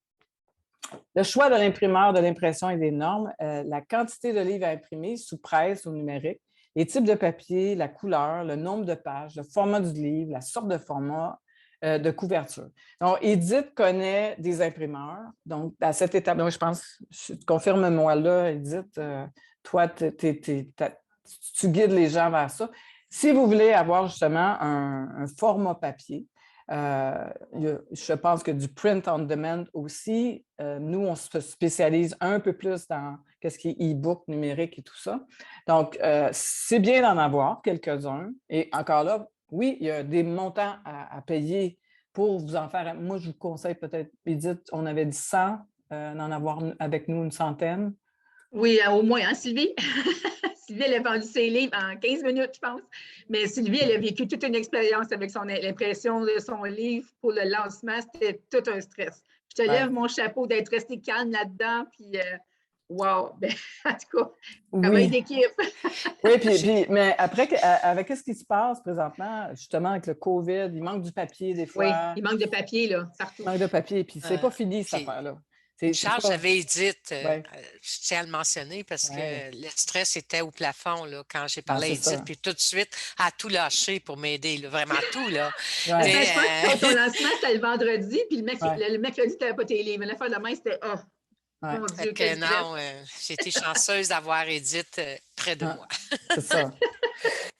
Le choix de l'imprimeur, de l'impression et des normes, la quantité de livres à imprimer sous presse ou numérique, les types de papier, la couleur, le nombre de pages, le format du livre, la sorte de format de couverture. Donc, Edith connaît des imprimeurs. Donc, à cette étape, donc, je pense, confirme-moi là, Edith, toi, tu guides les gens vers ça. Si vous voulez avoir justement un format papier, je pense que du print on demand aussi, nous, on se spécialise un peu plus dans ce qui est e-book, numérique et tout ça. Donc, c'est bien d'en avoir quelques-uns. Et encore là, oui, il y a des montants à payer pour vous en faire. Moi, je vous conseille peut-être, Edith, on avait dit 100, d'en avoir avec nous une centaine. Oui, au moins, hein, Sylvie? Sylvie, elle a vendu ses livres en 15 minutes, je pense. Mais Sylvie, elle a vécu toute une expérience avec l'impression de son livre pour le lancement. C'était tout un stress. Je te lève mon chapeau d'être restée calme là-dedans. Puis, wow! Ben, en tout cas, travail d'équipe. Oui, mais après, avec ce qui se passe présentement, justement, avec le COVID, il manque du papier des fois. Oui, il manque de papier, là, partout. Il manque de papier, puis c'est pas fini, cette affaire-là. Charles, j'avais Edith, ouais. je tiens à le mentionner parce ouais. que le stress était au plafond là, quand j'ai parlé à Edith, ça. puis tout de suite, elle a tout lâché pour m'aider, vraiment tout. Là. Ouais. Je pense que ton lancement, c'était le vendredi, puis le mercredi, tu n'avais pas tes livres. Mais l'affaire de demain, c'était Ouais. Mon Dieu, non, j'ai été chanceuse d'avoir Edith près de moi. C'est ça.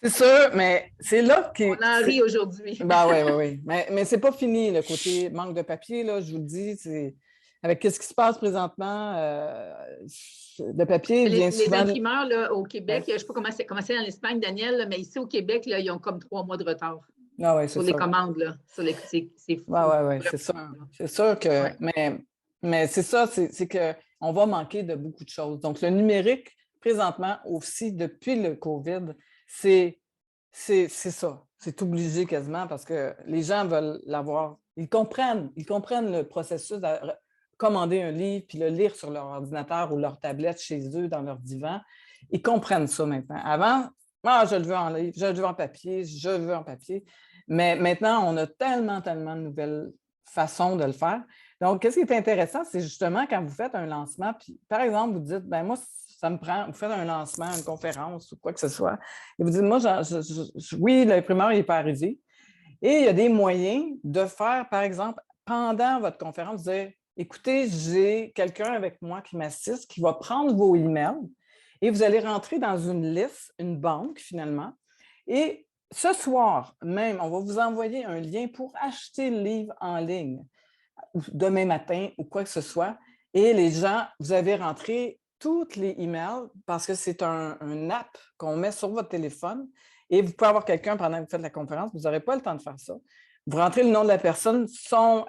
C'est sûr, mais c'est là qu'on en rit aujourd'hui. Ben oui. Mais c'est pas fini, le côté manque de papier, là, je vous le dis, c'est... Avec ce qui se passe présentement, le papier vient souvent... Les imprimeurs là, au Québec, je ne sais pas comment c'est en Espagne, Daniel, là, mais ici au Québec, là, ils ont comme 3 mois de retard sur les commandes. Là, c'est fou. Oui, c'est ça. C'est sûr que... Ouais. Mais c'est ça, c'est qu'on va manquer de beaucoup de choses. Donc, le numérique, présentement, aussi, depuis le COVID, c'est ça. C'est obligé quasiment parce que les gens veulent l'avoir. Ils comprennent le processus de commander un livre puis le lire sur leur ordinateur ou leur tablette chez eux, dans leur divan. Ils comprennent ça maintenant. Avant, je le veux en livre, je le veux en papier, Mais maintenant, on a tellement de nouvelles façons de le faire. Donc, qu'est-ce qui est intéressant, c'est justement quand vous faites un lancement, puis par exemple, vous dites, ben moi, ça me prend, vous faites un lancement, une conférence ou quoi que ce soit, et vous dites, moi, oui, l'imprimeur n'est pas arrivé. Et il y a des moyens de faire, par exemple, pendant votre conférence, dire, écoutez, j'ai quelqu'un avec moi qui m'assiste, qui va prendre vos emails et vous allez rentrer dans une liste, une banque finalement. Et ce soir même, on va vous envoyer un lien pour acheter le livre en ligne, ou demain matin ou quoi que ce soit. Et les gens, vous avez rentré tous les emails parce que c'est un app qu'on met sur votre téléphone et vous pouvez avoir quelqu'un pendant que vous faites la conférence, vous n'aurez pas le temps de faire ça. Vous rentrez le nom de la personne,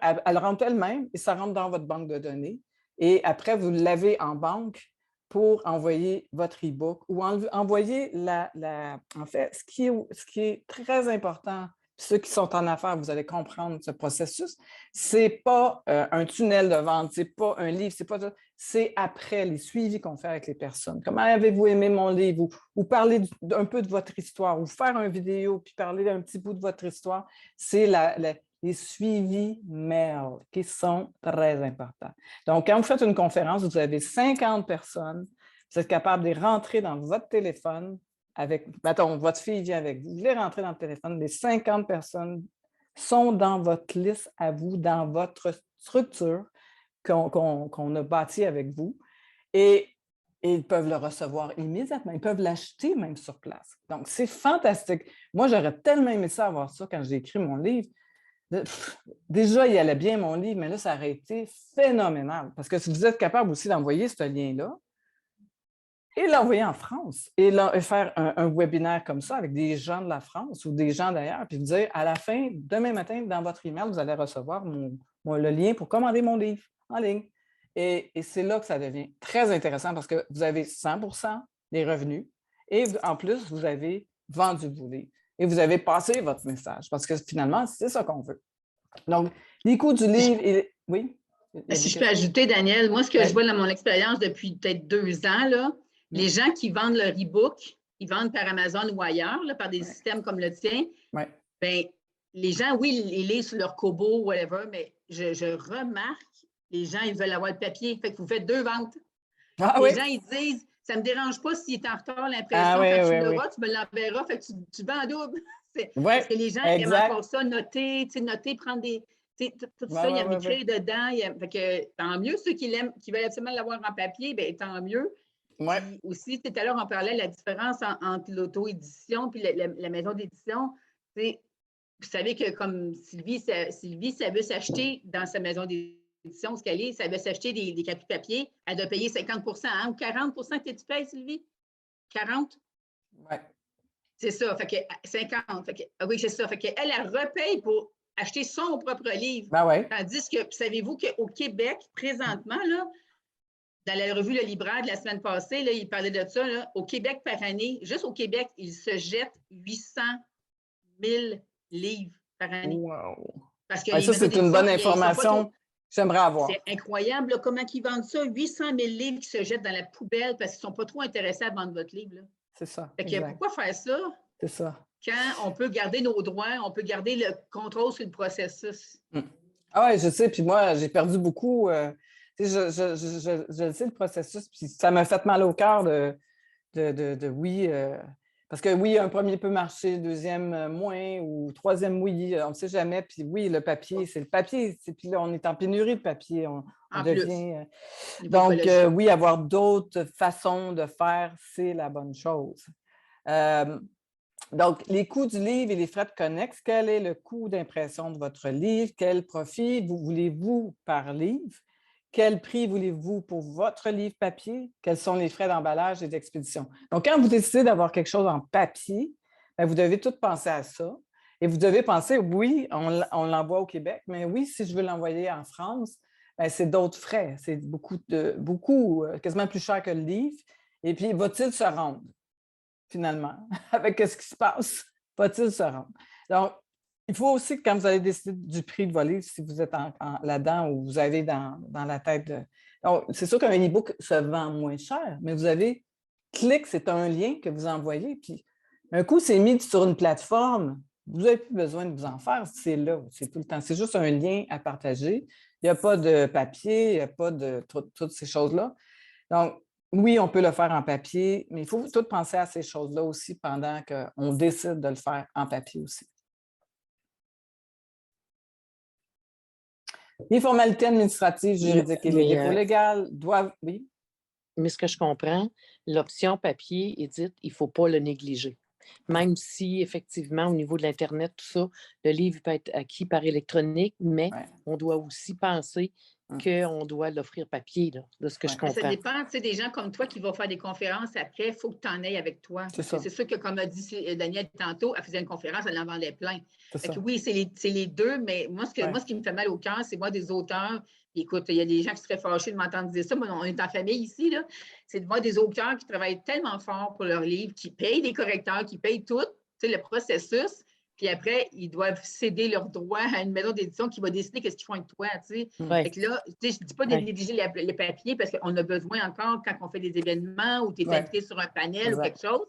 elle rentre elle-même et ça rentre dans votre banque de données. Et après, vous l'avez en banque pour envoyer votre e-book ou envoyer en fait, ce qui est très important ceux qui sont en affaires, vous allez comprendre ce processus. Ce n'est pas un tunnel de vente, ce n'est pas un livre, c'est pas ça. C'est après les suivis qu'on fait avec les personnes. Comment avez-vous aimé mon livre? Ou parler un peu de votre histoire, ou faire une vidéo, puis parler d'un petit bout de votre histoire. C'est les suivis mail qui sont très importants. Donc, quand vous faites une conférence, vous avez 50 personnes, vous êtes capable de les rentrer dans votre téléphone avec, mettons, votre fille vient avec vous, vous les rentrez dans le téléphone, les 50 personnes sont dans votre liste à vous, dans votre structure qu'on a bâtie avec vous, et ils peuvent le recevoir immédiatement, ils peuvent l'acheter même sur place. Donc, c'est fantastique. Moi, j'aurais tellement aimé ça, avoir ça quand j'ai écrit mon livre. Déjà, il allait bien mon livre, mais là, ça aurait été phénoménal. Parce que si vous êtes capable aussi d'envoyer ce lien-là et l'envoyer en France et faire un webinaire comme ça avec des gens de la France ou des gens d'ailleurs, puis dire à la fin, demain matin, dans votre email, vous allez recevoir le lien pour commander mon livre en ligne. Et c'est là que ça devient très intéressant parce que vous avez 100% des revenus et en plus, vous avez vendu vos livres. Et vous avez passé votre message, parce que finalement, c'est ça qu'on veut. Donc, les coûts du livre, oui? Si je peux ajouter, Daniel, moi, ce que je vois dans mon expérience depuis peut-être 2 ans, là, les gens qui vendent leur e-book, ils vendent par Amazon ou ailleurs, là, par des systèmes comme le tien, bien, les gens, oui, ils lisent sur leur Kobo, whatever, mais je remarque, les gens, ils veulent avoir le papier. Fait que vous faites 2 ventes. Les gens, ils disent, ça ne me dérange pas s'il est en retard, l'impression. Quand tu l'auras, tu me l'enverras. Fait que tu vends en double. Parce que les gens aiment encore ça, noter, prendre des. Tout ça, il y a écrit dedans. Fait que, tant mieux, ceux qui veulent absolument l'avoir en papier, bien, tant mieux. Puis aussi, tout à l'heure, on parlait de la différence entre l'auto-édition et la maison d'édition. Vous savez que comme Sylvie, ça veut s'acheter dans sa maison d'édition, ce qu'elle est, ça veut s'acheter des papiers, elle doit payer 50 ou 40 que tu payes, Sylvie? 40? Oui. C'est ça, fait que 50. Oui, c'est ça. Fait qu'elle, elle repaye pour acheter son propre livre. Tandis que, savez-vous qu'au Québec, présentement, là, dans la revue Le Libraire de la semaine passée, là, il parlait de ça, là, au Québec par année, juste au Québec, il se jette 800 000 livres par année. Wow! Parce que ça, c'est une bonne information. J'aimerais avoir. C'est incroyable, là, comment ils vendent ça. 800 000 livres qui se jettent dans la poubelle parce qu'ils ne sont pas trop intéressés à vendre votre livre. Là. C'est ça. Fait que pourquoi faire ça? C'est ça. Quand on peut garder nos droits, on peut garder le contrôle sur le processus. Ah oui, je sais. Puis moi, j'ai perdu beaucoup. Je sais le processus. Puis ça m'a fait mal au cœur oui. Parce que oui, un premier peut marcher, deuxième moins, ou troisième oui, on ne sait jamais. Puis oui, le papier, c'est le papier. Puis là, on est en pénurie de papier. On devient. Donc, oui, avoir d'autres façons de faire, c'est la bonne chose. Donc, les coûts du livre et les frais de connexe, quel est le coût d'impression de votre livre? Quel profit voulez-vous par livre? Quel prix voulez-vous pour votre livre papier? Quels sont les frais d'emballage et d'expédition? Donc, quand vous décidez d'avoir quelque chose en papier, bien, vous devez tout penser à ça. Et vous devez penser, oui, on l'envoie au Québec, mais oui, si je veux l'envoyer en France, bien, c'est d'autres frais. C'est beaucoup, quasiment plus cher que le livre. Et puis, va-t-il se rendre, finalement, avec ce qui se passe? Va-t-il se rendre? Donc, il faut aussi que quand vous allez décider du prix de vos livres, si vous êtes là-dedans ou vous avez dans la tête de... Donc, c'est sûr qu'un e-book se vend moins cher, mais vous avez clic, c'est un lien que vous envoyez, puis un coup, c'est mis sur une plateforme, vous n'avez plus besoin de vous en faire, c'est là, c'est tout le temps. C'est juste un lien à partager. Il n'y a pas de papier, il n'y a pas de toutes ces choses-là. Donc, oui, on peut le faire en papier, mais il faut tout penser à ces choses-là aussi pendant qu'on décide de le faire en papier aussi. Les formalités administratives, juridiques et les dépôts légaux doivent... Oui. Mais ce que je comprends, l'option papier, Édith, il ne faut pas le négliger. Même si, effectivement, au niveau de l'Internet, tout ça, le livre peut être acquis par électronique, mais on doit aussi penser qu'on doit l'offrir papier, là, de ce que je comprends. Ça dépend, tu sais, des gens comme toi qui vont faire des conférences après, il faut que tu en ailles avec toi. C'est sûr que, comme a dit Daniel tantôt, elle faisait une conférence, elle en vendait plein. Oui, c'est les deux, mais moi, ce qui me fait mal au cœur, c'est moi, des auteurs. Écoute, il y a des gens qui seraient fâchés de m'entendre dire ça, mais on est en famille ici, là. C'est de voir des auteurs qui travaillent tellement fort pour leurs livres, qui payent des correcteurs, qui payent tout, tu sais, le processus, Puis après, ils doivent céder leurs droits à une maison d'édition qui va décider qu'est-ce qu'ils font avec toi, tu sais. Fait que là, je ne dis pas de négliger le papier parce qu'on a besoin encore quand on fait des événements ou tu es invité sur un panel ou quelque chose,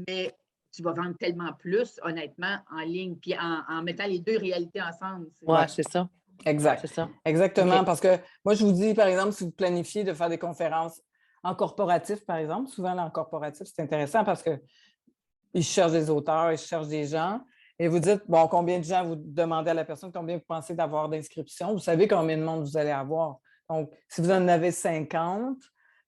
mais tu vas vendre tellement plus, honnêtement, en ligne, puis en mettant les deux réalités ensemble. Oui, c'est ça. Exact. C'est ça. Exactement, parce que moi, je vous dis, par exemple, si vous planifiez de faire des conférences en corporatif, par exemple, souvent là, en corporatif, c'est intéressant parce qu'ils cherchent des auteurs, ils cherchent des gens, et vous dites, bon, combien de gens vous demandez à la personne, combien vous pensez d'avoir d'inscriptions, vous savez combien de monde vous allez avoir. Donc, si vous en avez 50,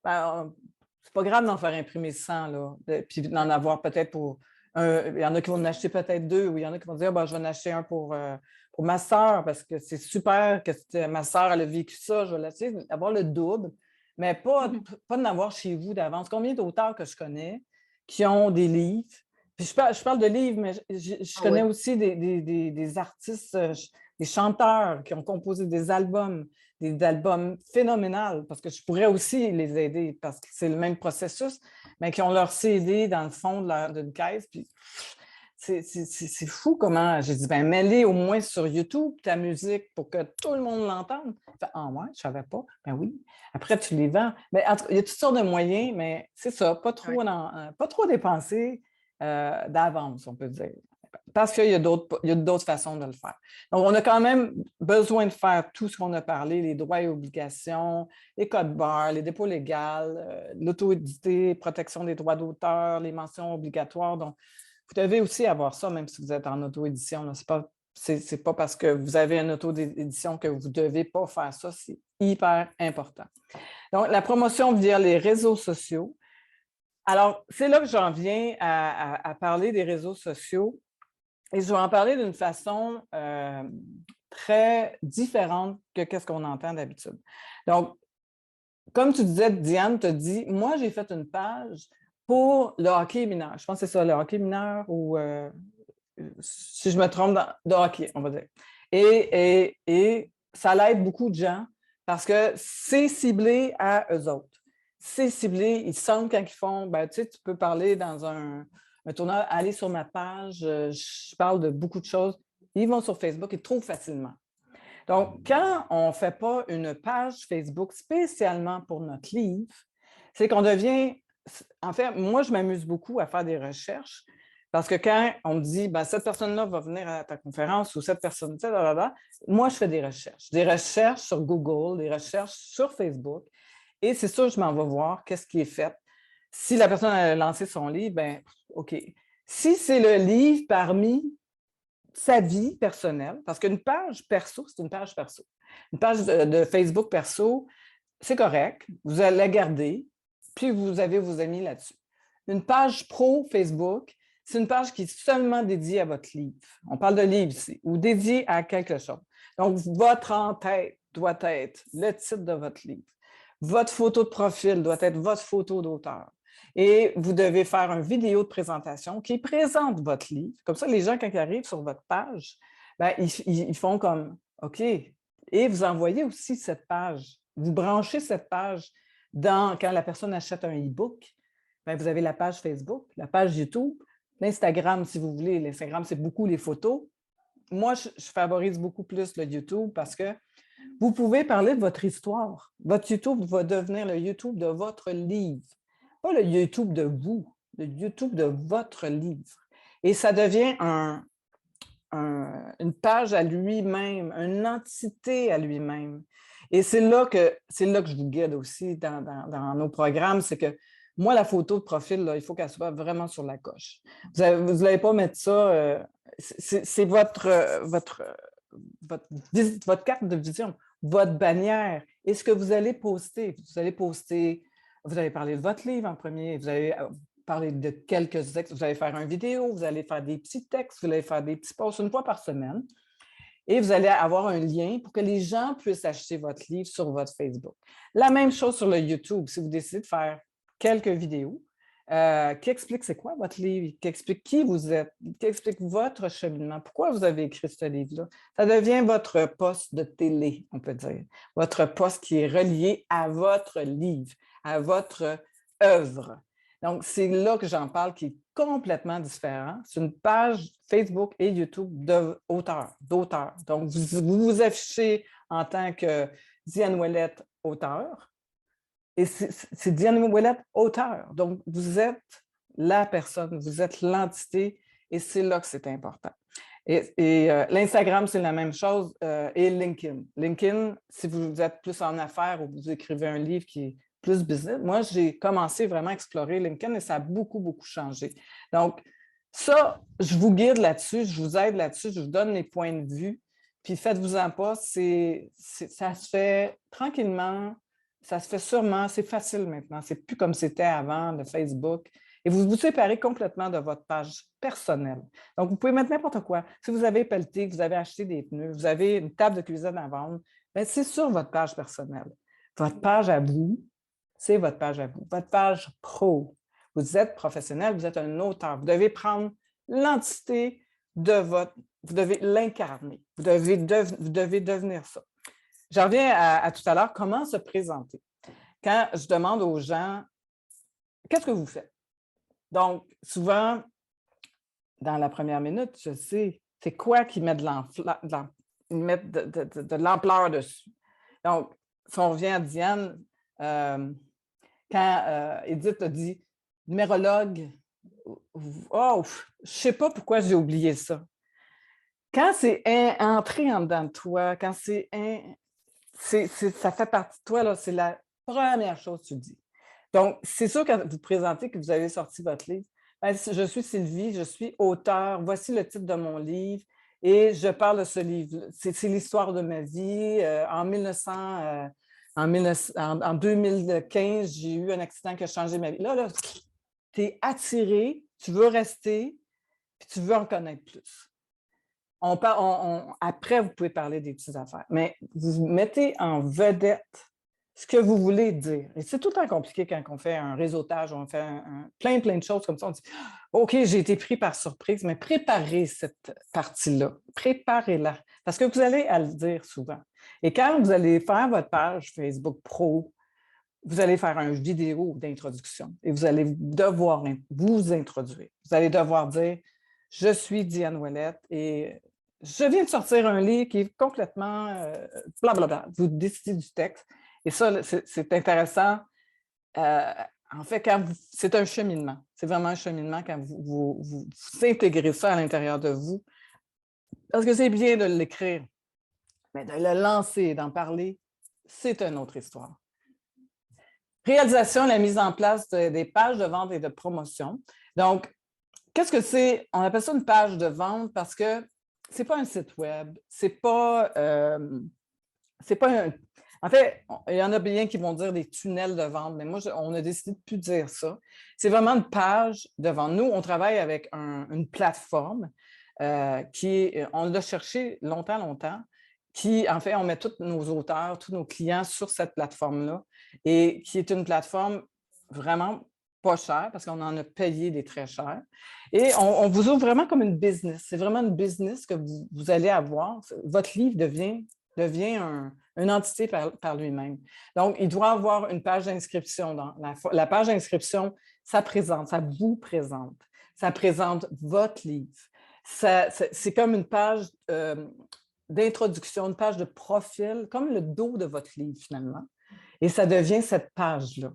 ben, c'est pas grave d'en faire imprimer 100, là, puis d'en avoir peut-être pour... il y en a qui vont en acheter peut-être 2, ou il y en a qui vont dire, ben, je vais en acheter un pour ma sœur, parce que c'est super que ma sœur elle a vécu ça, je vais l'essayer, avoir le double, mais pas d'en avoir chez vous d'avance. Combien d'auteurs que je connais qui ont des livres? Puis je parle de livres, mais je connais aussi des artistes, des chanteurs qui ont composé des albums phénoménaux, parce que je pourrais aussi les aider, parce que c'est le même processus, mais qui ont leur CD dans le fond d'une caisse, puis c'est fou comment... J'ai dit, ben mets-les au moins sur YouTube, ta musique, pour que tout le monde l'entende. Ah ouais, je ne savais pas. Ben oui. Après, tu les vends. Mais en tout cas, il y a toutes sortes de moyens, mais c'est ça, pas trop dépenser d'avance, on peut dire. Parce qu'il y a d'autres façons de le faire. Donc, on a quand même besoin de faire tout ce qu'on a parlé, les droits et obligations, les codes barres, les dépôts légaux, l'auto-édité, protection des droits d'auteur, les mentions obligatoires. Donc, vous devez aussi avoir ça, même si vous êtes en auto-édition. Ce n'est pas parce que vous avez une auto-édition que vous ne devez pas faire ça. C'est hyper important. Donc, la promotion via les réseaux sociaux. Alors, c'est là que j'en viens à parler des réseaux sociaux. Et je vais en parler d'une façon très différente que ce qu'on entend d'habitude. Donc, comme tu disais, Diane te dit, moi, j'ai fait une page pour le hockey mineur. Je pense que c'est ça, le hockey mineur ou, si je me trompe, de hockey, on va dire. Et ça l'aide beaucoup de gens parce que c'est ciblé à eux autres. C'est ciblé, ils sentent quand ils font, ben, tu sais, tu peux parler dans un tournoi, aller sur ma page, je parle de beaucoup de choses. Ils vont sur Facebook, ils trouvent facilement. Donc, quand on ne fait pas une page Facebook spécialement pour notre livre, c'est qu'on devient... En fait, moi, je m'amuse beaucoup à faire des recherches parce que quand on me dit ben, cette personne-là va venir à ta conférence ou cette personne-là, moi, je fais des recherches sur Google, des recherches sur Facebook. Et c'est sûr, je m'en vais voir qu'est-ce qui est fait. Si la personne a lancé son livre, bien, OK. Si c'est le livre parmi sa vie personnelle, parce qu'une page perso, c'est une page perso. Une page de Facebook perso, c'est correct, vous allez la garder, puis vous avez vos amis là-dessus. Une page pro Facebook, c'est une page qui est seulement dédiée à votre livre. On parle de livre ici, ou dédiée à quelque chose. Donc, votre en-tête doit être le titre de votre livre. Votre photo de profil doit être votre photo d'auteur. Et vous devez faire une vidéo de présentation qui présente votre livre. Comme ça, les gens, quand ils arrivent sur votre page, bien, ils font comme « OK ». Et vous envoyez aussi cette page. Vous branchez cette page quand la personne achète un e-book. Bien, vous avez la page Facebook, la page YouTube, l'Instagram, si vous voulez. L'Instagram, c'est beaucoup les photos. Moi, je favorise beaucoup plus le YouTube parce que vous pouvez parler de votre histoire. Votre YouTube va devenir le YouTube de votre livre. Pas le YouTube de vous, le YouTube de votre livre. Et ça devient une page à lui-même, une entité à lui-même. Et c'est là que je vous guide aussi dans nos programmes, c'est que moi, la photo de profil, là, il faut qu'elle soit vraiment sur la coche. Vous n'allez pas mettre ça, c'est votre carte de vision, votre bannière. Et ce que vous allez poster, vous allez parler de votre livre en premier, vous allez parler de quelques textes, vous allez faire une vidéo, vous allez faire des petits textes, vous allez faire des petits posts une fois par semaine. Et vous allez avoir un lien pour que les gens puissent acheter votre livre sur votre Facebook. La même chose sur le YouTube, si vous décidez de faire quelques vidéos qui expliquent c'est quoi votre livre, qui expliquent qui vous êtes, qui expliquent votre cheminement, pourquoi vous avez écrit ce livre-là. Ça devient votre poste de télé, on peut dire. Votre poste qui est relié à votre livre, à votre œuvre. Donc, c'est là que j'en parle, qui est complètement différent. C'est une page Facebook et YouTube d'auteur. Donc, vous vous affichez en tant que Diane Ouellette, auteur. Et c'est Diane Ouellette, auteur. Donc, vous êtes la personne, vous êtes l'entité, et c'est là que c'est important. Et l'Instagram, c'est la même chose, et LinkedIn. LinkedIn, si vous êtes plus en affaires ou vous écrivez un livre qui est plus business, moi, j'ai commencé vraiment à explorer LinkedIn et ça a beaucoup, beaucoup changé. Donc, ça, je vous guide là-dessus, je vous aide là-dessus, je vous donne les points de vue, puis faites-vous-en pas, ça se fait tranquillement, ça se fait sûrement, c'est facile maintenant, c'est plus comme c'était avant, le Facebook. Et vous vous séparez complètement de votre page personnelle. Donc, vous pouvez mettre n'importe quoi. Si vous avez pelleté, que vous avez acheté des pneus, vous avez une table de cuisine à vendre, bien, c'est sur votre page personnelle. Votre page à vous, c'est votre page à vous. Votre page pro. Vous êtes professionnel, vous êtes un auteur. Vous devez prendre l'entité de votre... Vous devez l'incarner. Vous devez devenir ça. Je reviens à tout à l'heure, comment se présenter. Quand je demande aux gens, qu'est-ce que vous faites? Donc, souvent, dans la première minute, je sais, c'est quoi qui met de l'ampleur dessus. Donc, si on revient à Diane, quand Edith a dit « numérologue », oh, je ne sais pas pourquoi j'ai oublié ça. Quand c'est entré en dedans de toi, quand ça fait partie de toi, c'est la première chose que tu dis. Donc, c'est sûr, quand vous présentez que vous avez sorti votre livre, bien, je suis Sylvie, je suis auteure, voici le titre de mon livre et je parle de ce livre. C'est l'histoire de ma vie. En 2015, j'ai eu un accident qui a changé ma vie. Là, tu es attiré, tu veux rester, puis tu veux en connaître plus. Après, vous pouvez parler des petites affaires, mais vous mettez en vedette ce que vous voulez dire. Et c'est tout le temps compliqué quand on fait un réseautage, on fait plein de choses comme ça. On dit « OK, j'ai été pris par surprise », mais préparez cette partie-là. Préparez-la. Parce que vous allez à le dire souvent. Et quand vous allez faire votre page Facebook Pro, vous allez faire une vidéo d'introduction et vous allez devoir vous introduire. Vous allez devoir dire « Je suis Diane Ouellette et je viens de sortir un livre qui est complètement blablabla ». Vous décidez du texte. Et ça, c'est intéressant. En fait, c'est un cheminement. C'est vraiment un cheminement quand vous intégrez ça à l'intérieur de vous. Parce que c'est bien de l'écrire, mais de le lancer, d'en parler, c'est une autre histoire. Réalisation, la mise en place des pages de vente et de promotion. Donc, qu'est-ce que c'est? On appelle ça une page de vente parce que ce n'est pas un site web, c'est pas En fait, il y en a bien qui vont dire des tunnels de vente, mais moi, on a décidé de ne plus dire ça. C'est vraiment une page de vente. Nous, on travaille avec une plateforme on l'a cherché longtemps, qui, en fait, on met tous nos auteurs, tous nos clients sur cette plateforme-là, et qui est une plateforme vraiment pas chère, parce qu'on en a payé des très chers. Et on vous ouvre vraiment comme une business. C'est vraiment une business que vous allez avoir. Votre livre devient une entité par lui-même. Donc, il doit avoir une page d'inscription. La page d'inscription, ça vous présente. Ça présente votre livre. C'est comme une page d'introduction, une page de profil, comme le dos de votre livre, finalement. Et ça devient cette page-là.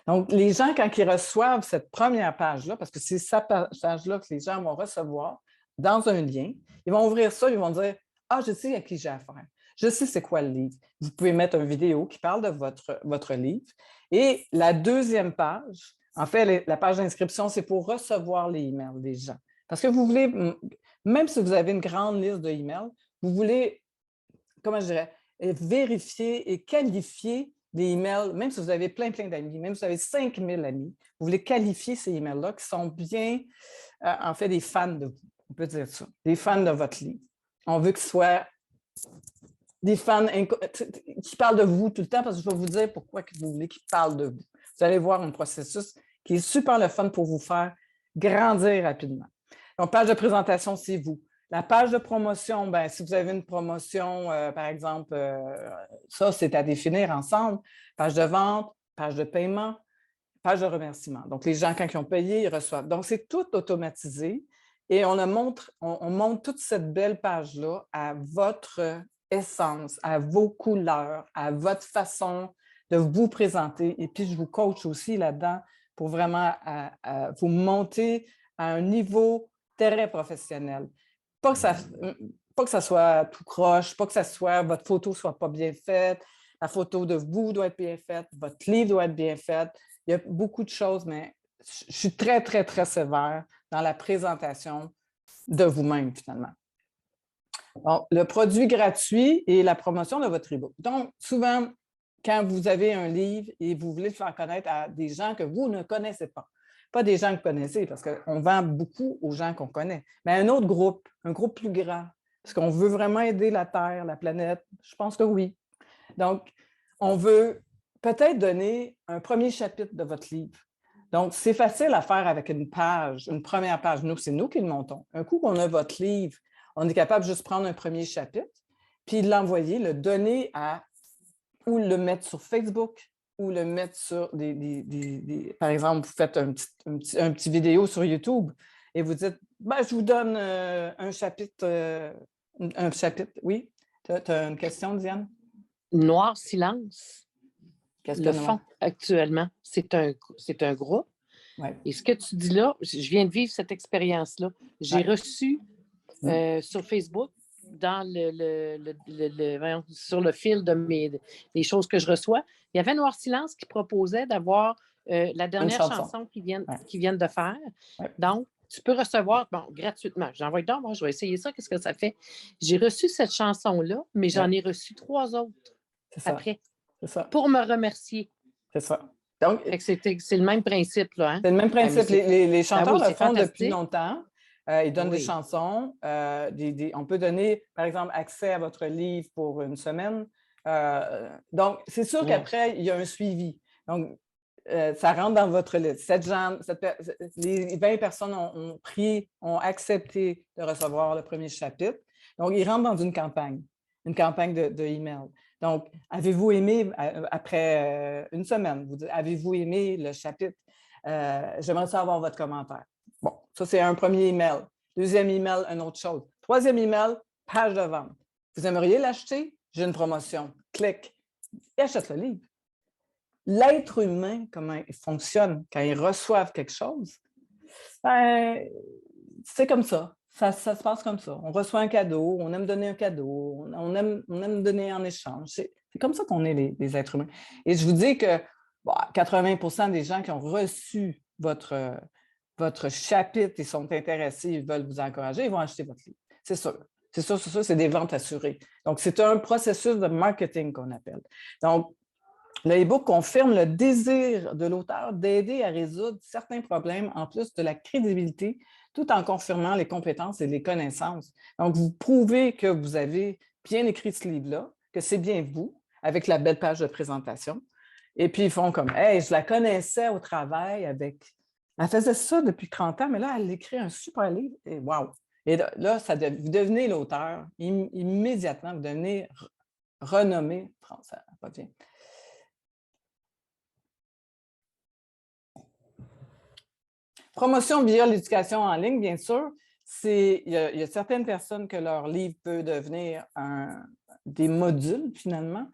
Donc, les gens, quand ils reçoivent cette première page-là, parce que c'est cette page-là que les gens vont recevoir dans un lien, ils vont ouvrir ça, ils vont dire « Ah, je sais à qui j'ai affaire. Je sais c'est quoi le livre. » Vous pouvez mettre une vidéo qui parle de votre livre. Et la deuxième page, en fait, la page d'inscription, c'est pour recevoir les emails des gens. Parce que vous voulez, même si vous avez une grande liste d'emails, vous voulez, comment je dirais, vérifier et qualifier les emails, même si vous avez plein d'amis, même si vous avez 5000 amis, vous voulez qualifier ces emails-là qui sont bien, en fait, des fans de vous. On peut dire ça, des fans de votre livre. On veut que ce soit des fans qui parlent de vous tout le temps, parce que je vais vous dire pourquoi vous voulez qu'ils parlent de vous. Vous allez voir un processus qui est super le fun pour vous faire grandir rapidement. Donc, page de présentation, c'est vous. La page de promotion, bien, si vous avez une promotion, par exemple, ça, c'est à définir ensemble. Page de vente, page de paiement, page de remerciement. Donc, les gens, quand ils ont payé, ils reçoivent. Donc, c'est tout automatisé et on montre toute cette belle page-là à votre essence, à vos couleurs, à votre façon de vous présenter. Et puis, je vous coach aussi là-dedans pour vraiment vous monter à un niveau très professionnel. Pas que ça soit tout croche, pas que votre photo ne soit pas bien faite, la photo de vous doit être bien faite, votre livre doit être bien fait. Il y a beaucoup de choses, mais je suis très, très, très sévère dans la présentation de vous-même, finalement. Bon, le produit gratuit et la promotion de votre e-book. Donc, souvent, quand vous avez un livre et vous voulez le faire connaître à des gens que vous ne connaissez pas des gens que vous connaissez, parce qu'on vend beaucoup aux gens qu'on connaît, mais un autre groupe, un groupe plus grand, parce qu'on veut vraiment aider la Terre, la planète, je pense que oui. Donc, on veut peut-être donner un premier chapitre de votre livre. Donc, c'est facile à faire avec une page, une première page. Nous, c'est nous qui le montons. Un coup qu'on a votre livre, on est capable de juste prendre un premier chapitre, puis l'envoyer, le donner ou le mettre sur Facebook, ou le mettre sur par exemple, vous faites un petit vidéo sur YouTube et vous dites, je vous donne un chapitre. Oui? Tu as une question, Diane? Noir Silence, le fond actuellement, c'est un groupe. Ouais. Et ce que tu dis là, je viens de vivre cette expérience-là. J'ai reçu sur Facebook, dans sur le fil des choses que je reçois, il y avait Noir Silence qui proposait d'avoir la dernière chanson qu'ils viennent de faire. Ouais. Donc, tu peux recevoir, gratuitement. J'envoie donc, moi, je vais essayer ça, qu'est-ce que ça fait? J'ai reçu cette chanson-là, mais j'en ai reçu 3 autres après. C'est ça. Pour me remercier. C'est ça. Donc, c'est le même principe, là. Hein? C'est le même principe. Les chanteurs le font depuis longtemps. Ils donnent des chansons. On peut donner, par exemple, accès à votre livre pour une semaine. Donc, c'est sûr qu'après, il y a un suivi. Donc, ça rentre dans votre liste. Les 20 personnes ont accepté de recevoir le premier chapitre. Donc, ils rentrent dans une campagne de email. Donc, avez-vous aimé, après une semaine, avez-vous aimé le chapitre? J'aimerais savoir votre commentaire. Bon, ça, c'est un premier email. Deuxième email, une autre chose. Troisième email, page de vente. Vous aimeriez l'acheter? J'ai une promotion. Clique. Et achète le livre. L'être humain, comment il fonctionne quand ils reçoivent quelque chose, c'est comme ça. Ça se passe comme ça. On reçoit un cadeau, on aime donner un cadeau, on aime donner en échange. C'est comme ça qu'on est les êtres humains. Et je vous dis que 80% des gens qui ont reçu votre chapitre, ils sont intéressés, ils veulent vous encourager, ils vont acheter votre livre. C'est sûr. C'est sûr, c'est des ventes assurées. Donc, c'est un processus de marketing qu'on appelle. Donc, le e-book confirme le désir de l'auteur d'aider à résoudre certains problèmes en plus de la crédibilité, tout en confirmant les compétences et les connaissances. Donc, vous prouvez que vous avez bien écrit ce livre-là, que c'est bien vous, avec la belle page de présentation. Et puis, ils font comme « Hey, je la connaissais au travail avec... Elle faisait ça depuis 30 ans, mais là, elle écrit un super livre. Et wow! » Et là, vous devenez l'auteur. Immédiatement, vous devenez renommé. Ça va bien. Promotion via l'éducation en ligne, bien sûr. Il y a certaines personnes que leur livre peut devenir des modules, finalement.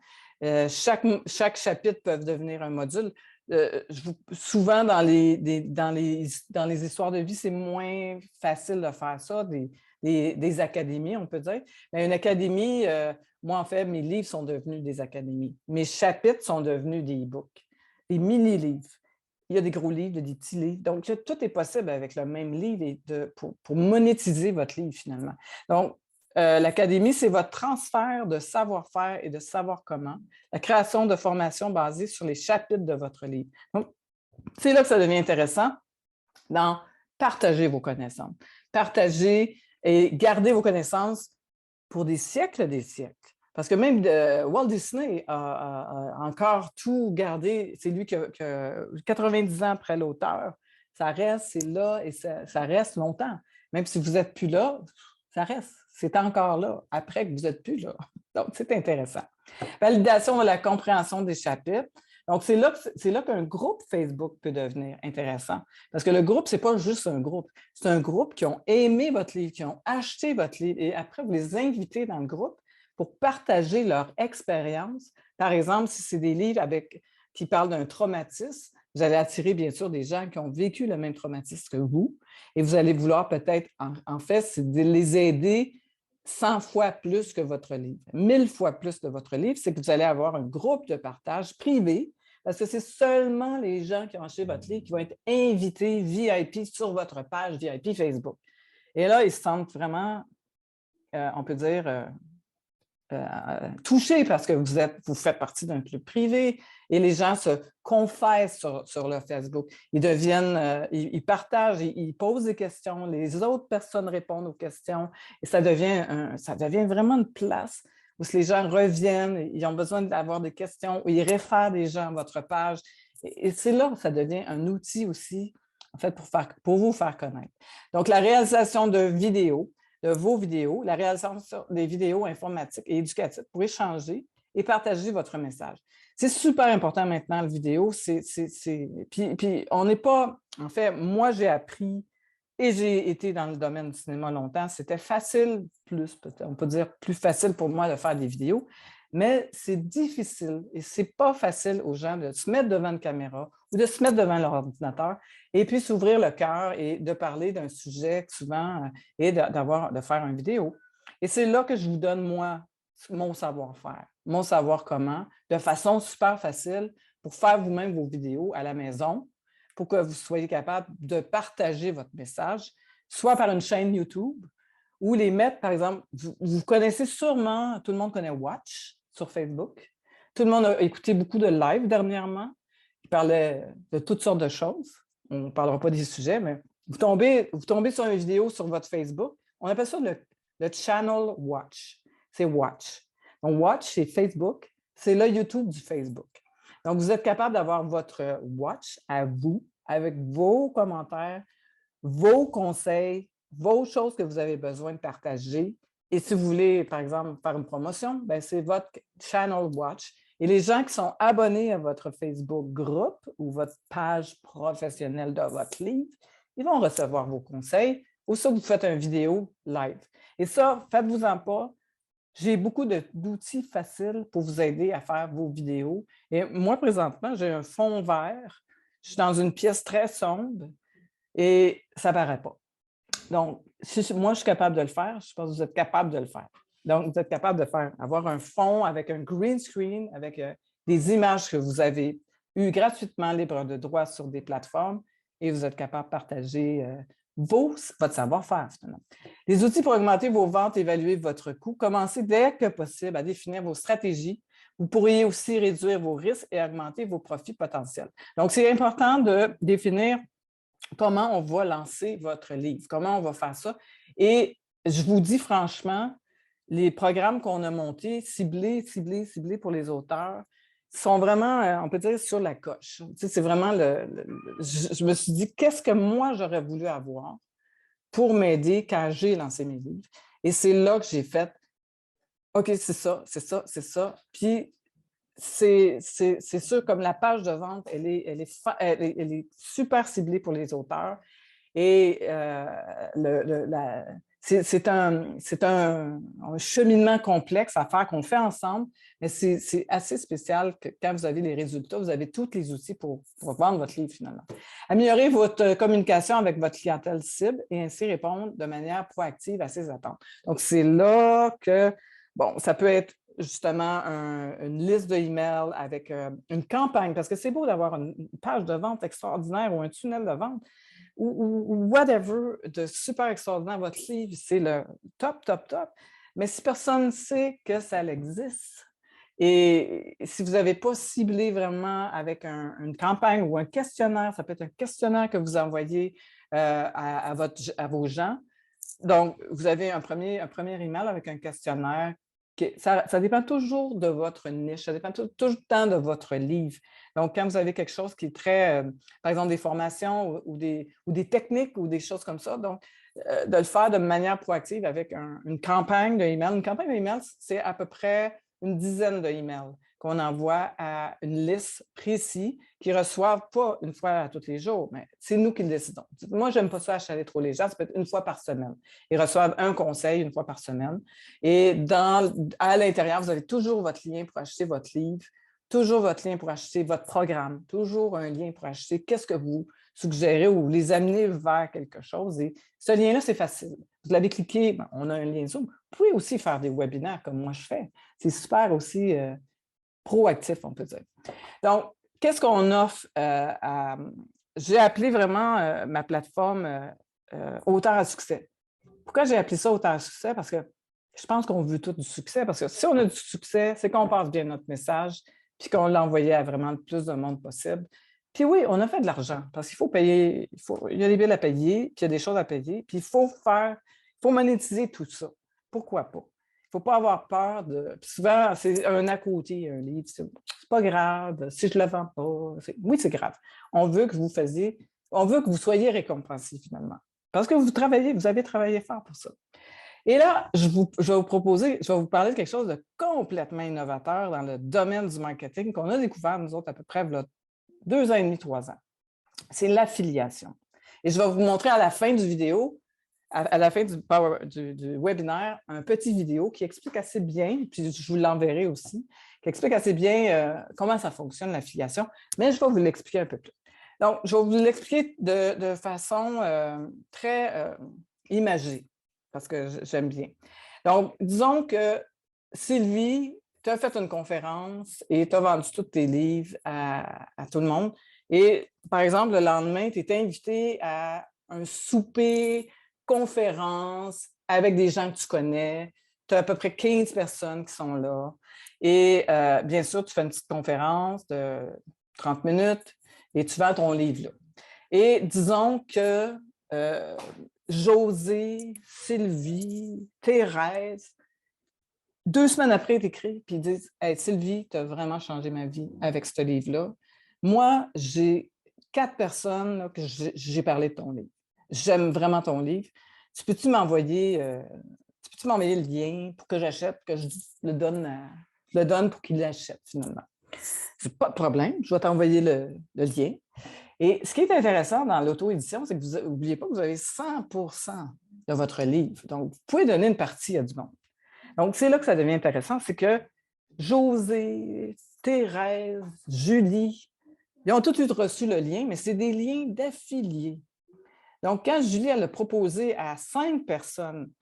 Chaque chapitre peut devenir un module. Souvent, dans les histoires de vie, c'est moins facile de faire ça, des académies, on peut dire. Mais une académie, moi, en fait, mes livres sont devenus des académies. Mes chapitres sont devenus des e-books, des mini-livres. Il y a des gros livres, des petits livres. Donc, tout est possible avec le même livre pour monétiser votre livre, finalement. Donc, l'académie, c'est votre transfert de savoir-faire et de savoir comment, la création de formations basées sur les chapitres de votre livre. Donc, c'est là que ça devient intéressant, dans partager vos connaissances. Partager et garder vos connaissances pour des siècles et des siècles. Parce que même Walt Disney a encore tout gardé. C'est lui qui a 90 ans après l'auteur. Ça reste, c'est là et ça reste longtemps. Même si vous n'êtes plus là, ça reste. C'est encore là, après que vous n'êtes plus là. Donc, c'est intéressant. Validation de la compréhension des chapitres. Donc, c'est là qu'un groupe Facebook peut devenir intéressant. Parce que le groupe, ce n'est pas juste un groupe. C'est un groupe qui ont aimé votre livre, qui ont acheté votre livre. Et après, vous les invitez dans le groupe pour partager leur expérience. Par exemple, si c'est des livres qui parlent d'un traumatisme, vous allez attirer bien sûr des gens qui ont vécu le même traumatisme que vous. Et vous allez vouloir peut-être, en fait, c'est de les aider 100 fois plus que votre livre, 1000 fois plus de votre livre, c'est que vous allez avoir un groupe de partage privé, parce que c'est seulement les gens qui ont acheté votre livre qui vont être invités VIP sur votre page VIP Facebook. Et là, ils se sentent vraiment, on peut dire, touchés parce que vous faites partie d'un club privé et les gens se confessent sur le Facebook. Ils deviennent, ils partagent, ils posent des questions, les autres personnes répondent aux questions et ça devient vraiment une place où les gens reviennent, ils ont besoin d'avoir des questions, où ils réfèrent des gens à votre page. Et c'est là que ça devient un outil aussi, en fait, pour vous faire connaître. Donc, la réalisation de vidéos, de vos vidéos, la réalisation des vidéos informatiques et éducatives pour échanger et partager votre message. C'est super important maintenant, la vidéo. Puis on n'est pas... En fait, moi, j'ai appris et j'ai été dans le domaine du cinéma longtemps. C'était facile, on peut dire plus facile pour moi de faire des vidéos, mais c'est difficile et c'est pas facile aux gens de se mettre devant une caméra ou de se mettre devant leur ordinateur et puis s'ouvrir le cœur et de parler d'un sujet souvent et de faire une vidéo. Et c'est là que je vous donne, moi, mon savoir-faire, mon savoir comment, de façon super facile pour faire vous-même vos vidéos à la maison, pour que vous soyez capable de partager votre message, soit par une chaîne YouTube ou les mettre, par exemple, vous connaissez sûrement, tout le monde connaît Watch sur Facebook. Tout le monde a écouté beaucoup de live dernièrement. Ils parlaient de toutes sortes de choses. On ne parlera pas des sujets, mais vous tombez sur une vidéo sur votre Facebook. On appelle ça le channel Watch. C'est Watch. Donc, Watch, c'est Facebook. C'est le YouTube du Facebook. Donc, vous êtes capable d'avoir votre Watch à vous, avec vos commentaires, vos conseils, vos choses que vous avez besoin de partager. Et si vous voulez, par exemple, faire une promotion, c'est votre Channel Watch. Et les gens qui sont abonnés à votre Facebook groupe ou votre page professionnelle de votre livre, ils vont recevoir vos conseils. Ou ça, vous faites une vidéo live. Et ça, faites-vous-en pas. J'ai beaucoup d'outils faciles pour vous aider à faire vos vidéos. Et moi, présentement, j'ai un fond vert. Je suis dans une pièce très sombre et ça ne paraît pas. Donc, moi, je suis capable de le faire. Je pense que vous êtes capable de le faire. Donc, vous êtes capable de avoir un fond avec un green screen, avec des images que vous avez eues gratuitement libres de droit sur des plateformes et vous êtes capable de partager votre savoir-faire, finalement. Les outils pour augmenter vos ventes, évaluer votre coût, commencez dès que possible à définir vos stratégies. Vous pourriez aussi réduire vos risques et augmenter vos profits potentiels. Donc, c'est important de définir comment on va lancer votre livre, comment on va faire ça. Et je vous dis franchement, les programmes qu'on a montés, ciblés pour les auteurs, sont vraiment, on peut dire, sur la coche. Tu sais, c'est vraiment je me suis dit, qu'est-ce que moi, j'aurais voulu avoir pour m'aider quand j'ai lancé mes livres? Et c'est là que j'ai fait, OK, c'est ça. Puis, c'est sûr, comme la page de vente, elle est super ciblée pour les auteurs. Et c'est un cheminement complexe à faire qu'on fait ensemble, mais c'est assez spécial que quand vous avez les résultats, vous avez tous les outils pour vendre votre livre finalement. Améliorer votre communication avec votre clientèle cible et ainsi répondre de manière proactive à ses attentes. Donc, c'est là que, bon, ça peut être justement une liste d'emails avec une campagne, parce que c'est beau d'avoir une page de vente extraordinaire ou un tunnel de vente ou whatever de super extraordinaire. Votre livre, c'est le top. Mais si personne ne sait que ça existe et si vous n'avez pas ciblé vraiment avec une campagne ou un questionnaire, ça peut être un questionnaire que vous envoyez à vos gens. Donc, vous avez un premier email avec un questionnaire. Ça dépend toujours de votre niche, ça dépend tout le temps de votre livre. Donc, quand vous avez quelque chose qui est très, par exemple, des formations ou des techniques ou des choses comme ça, donc, de le faire de manière proactive avec une campagne d'email. Une campagne d'email, c'est à peu près une dizaine d'emails qu'on envoie à une liste précise qui ne reçoivent pas une fois à tous les jours, mais c'est nous qui le décidons. Moi, je n'aime pas ça achaler trop les gens, ça peut être une fois par semaine. Ils reçoivent un conseil une fois par semaine. Et à l'intérieur, vous avez toujours votre lien pour acheter votre livre, toujours votre lien pour acheter votre programme, toujours un lien pour acheter qu'est-ce que vous suggérez ou les amener vers quelque chose. Et ce lien-là, c'est facile. Vous l'avez cliqué, on a un lien Zoom. Vous pouvez aussi faire des webinaires comme moi je fais. C'est super aussi proactif, on peut dire. Donc, qu'est-ce qu'on offre j'ai appelé vraiment ma plateforme Auteur à succès. Pourquoi j'ai appelé ça Auteur à succès? Parce que je pense qu'on veut tout du succès. Parce que si on a du succès, c'est qu'on passe bien notre message puis qu'on l'a envoyé à vraiment le plus de monde possible. Puis oui, on a fait de l'argent parce qu'il faut payer, il y a des billes à payer, puis il y a des choses à payer, puis il faut monétiser tout ça. Pourquoi pas? Il ne faut pas avoir peur de... Souvent, c'est un à côté, un livre, c'est pas grave, si je ne le vends pas. Oui, c'est grave. On veut que vous soyez récompensé finalement. Parce que vous avez travaillé fort pour ça. Et là, je vais vous parler de quelque chose de complètement innovateur dans le domaine du marketing qu'on a découvert, nous autres, à peu près 2 ans et demi, 3 ans. C'est l'affiliation. Et je vais vous montrer à la fin du vidéo, à la fin du webinaire, un petit vidéo qui explique assez bien, puis je vous l'enverrai aussi, qui explique assez bien comment ça fonctionne, l'affiliation, mais je vais vous l'expliquer un peu plus. Donc, je vais vous l'expliquer de façon très imagée, parce que j'aime bien. Donc, disons que Sylvie, tu as fait une conférence et tu as vendu tous tes livres à tout le monde. Et, par exemple, le lendemain, tu es invité à un souper, conférence avec des gens que tu connais. Tu as à peu près 15 personnes qui sont là. Et bien sûr, tu fais une petite conférence de 30 minutes et tu vends ton livre là. Et disons que José, Sylvie, Thérèse, 2 semaines après, ils t'écrivent et ils disent « Hey, Sylvie, tu as vraiment changé ma vie avec ce livre-là. Moi, j'ai 4 personnes là, que j'ai parlé de ton livre. J'aime vraiment ton livre. Peux-tu m'envoyer le lien pour que j'achète, que je le donne pour qu'il l'achète finalement? » C'est pas de problème, je vais t'envoyer le lien. Et ce qui est intéressant dans l'auto-édition, c'est que vous n'oubliez pas que vous avez 100% de votre livre. Donc, vous pouvez donner une partie à du monde. Donc, c'est là que ça devient intéressant, c'est que José, Thérèse, Julie, ils ont tous reçu le lien, mais c'est des liens d'affiliés. Donc, quand Julie, elle a proposé à 5 personnes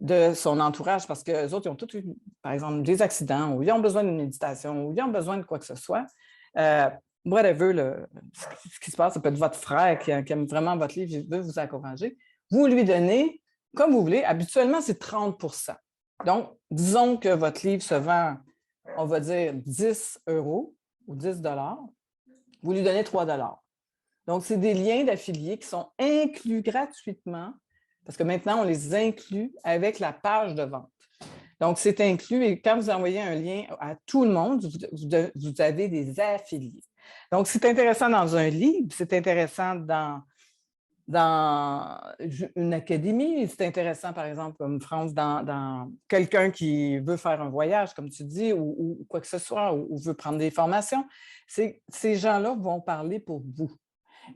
de son entourage, parce qu'eux autres, ils ont tous eu, par exemple, des accidents, ou ils ont besoin d'une méditation, ou ils ont besoin de quoi que ce soit, whatever, ce qui se passe, ça peut être votre frère qui aime vraiment votre livre, il veut vous encourager, vous lui donnez, comme vous voulez, habituellement, c'est 30%. Donc, disons que votre livre se vend, on va dire 10 € ou 10 $, vous lui donnez 3 $. Donc, c'est des liens d'affiliés qui sont inclus gratuitement, parce que maintenant, on les inclut avec la page de vente. Donc, c'est inclus et quand vous envoyez un lien à tout le monde, vous avez des affiliés. Donc, c'est intéressant dans un livre, c'est intéressant dans une académie, c'est intéressant, par exemple, comme France, dans quelqu'un qui veut faire un voyage, comme tu dis, ou quoi que ce soit, ou veut prendre des formations. Ces gens-là vont parler pour vous.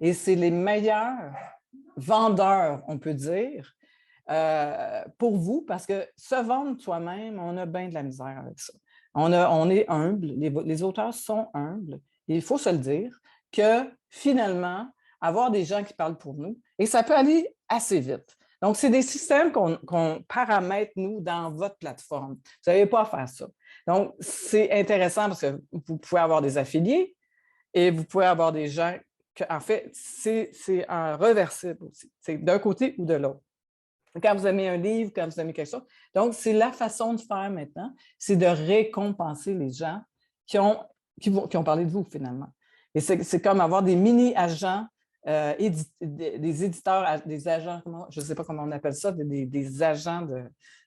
Et c'est les meilleurs vendeurs, on peut dire, pour vous, parce que se vendre soi-même, on a bien de la misère avec ça. On est humble, les auteurs sont humbles, et il faut se le dire, que finalement, avoir des gens qui parlent pour nous, et ça peut aller assez vite. Donc, c'est des systèmes qu'on paramètre, nous, dans votre plateforme. Vous n'avez pas à faire ça. Donc, c'est intéressant parce que vous pouvez avoir des affiliés et vous pouvez avoir des gens que, en fait, c'est un reversible aussi. C'est d'un côté ou de l'autre. Quand vous aimez un livre, quand vous aimez quelque chose. Donc, c'est la façon de faire maintenant, c'est de récompenser les gens qui ont parlé de vous, finalement. Et c'est comme avoir des mini-agents, des éditeurs, des agents, je ne sais pas comment on appelle ça, des agents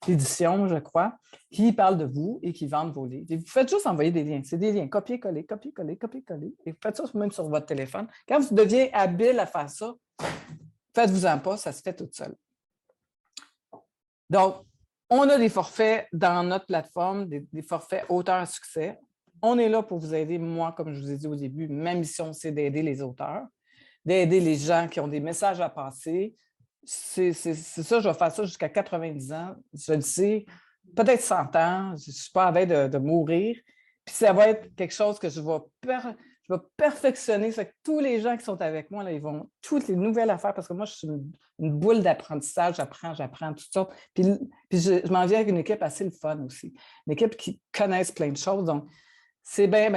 d'édition, je crois, qui parlent de vous et qui vendent vos livres. Et vous faites juste envoyer des liens. C'est des liens, copier-coller, copier-coller, copier-coller. Et vous faites ça même sur votre téléphone. Quand vous deviez habile à faire ça, faites-vous-en pas, ça se fait tout seul. Donc, on a des forfaits dans notre plateforme, des forfaits auteurs à succès. on est là pour vous aider. Moi, comme je vous ai dit au début, ma mission, c'est d'aider les auteurs, d'aider les gens qui ont des messages à passer. C'est ça, je vais faire ça jusqu'à 90 ans. Je le sais, peut-être 100 ans. Je ne suis pas à veille de mourir. Puis ça va être quelque chose que je vais perfectionner. Ça fait que tous les gens qui sont avec moi, là, ils vont toutes les nouvelles affaires, parce que moi, je suis une boule d'apprentissage. J'apprends toutes sortes. Puis je m'en viens avec une équipe assez le fun aussi. Une équipe qui connaissent plein de choses. Donc, c'est bien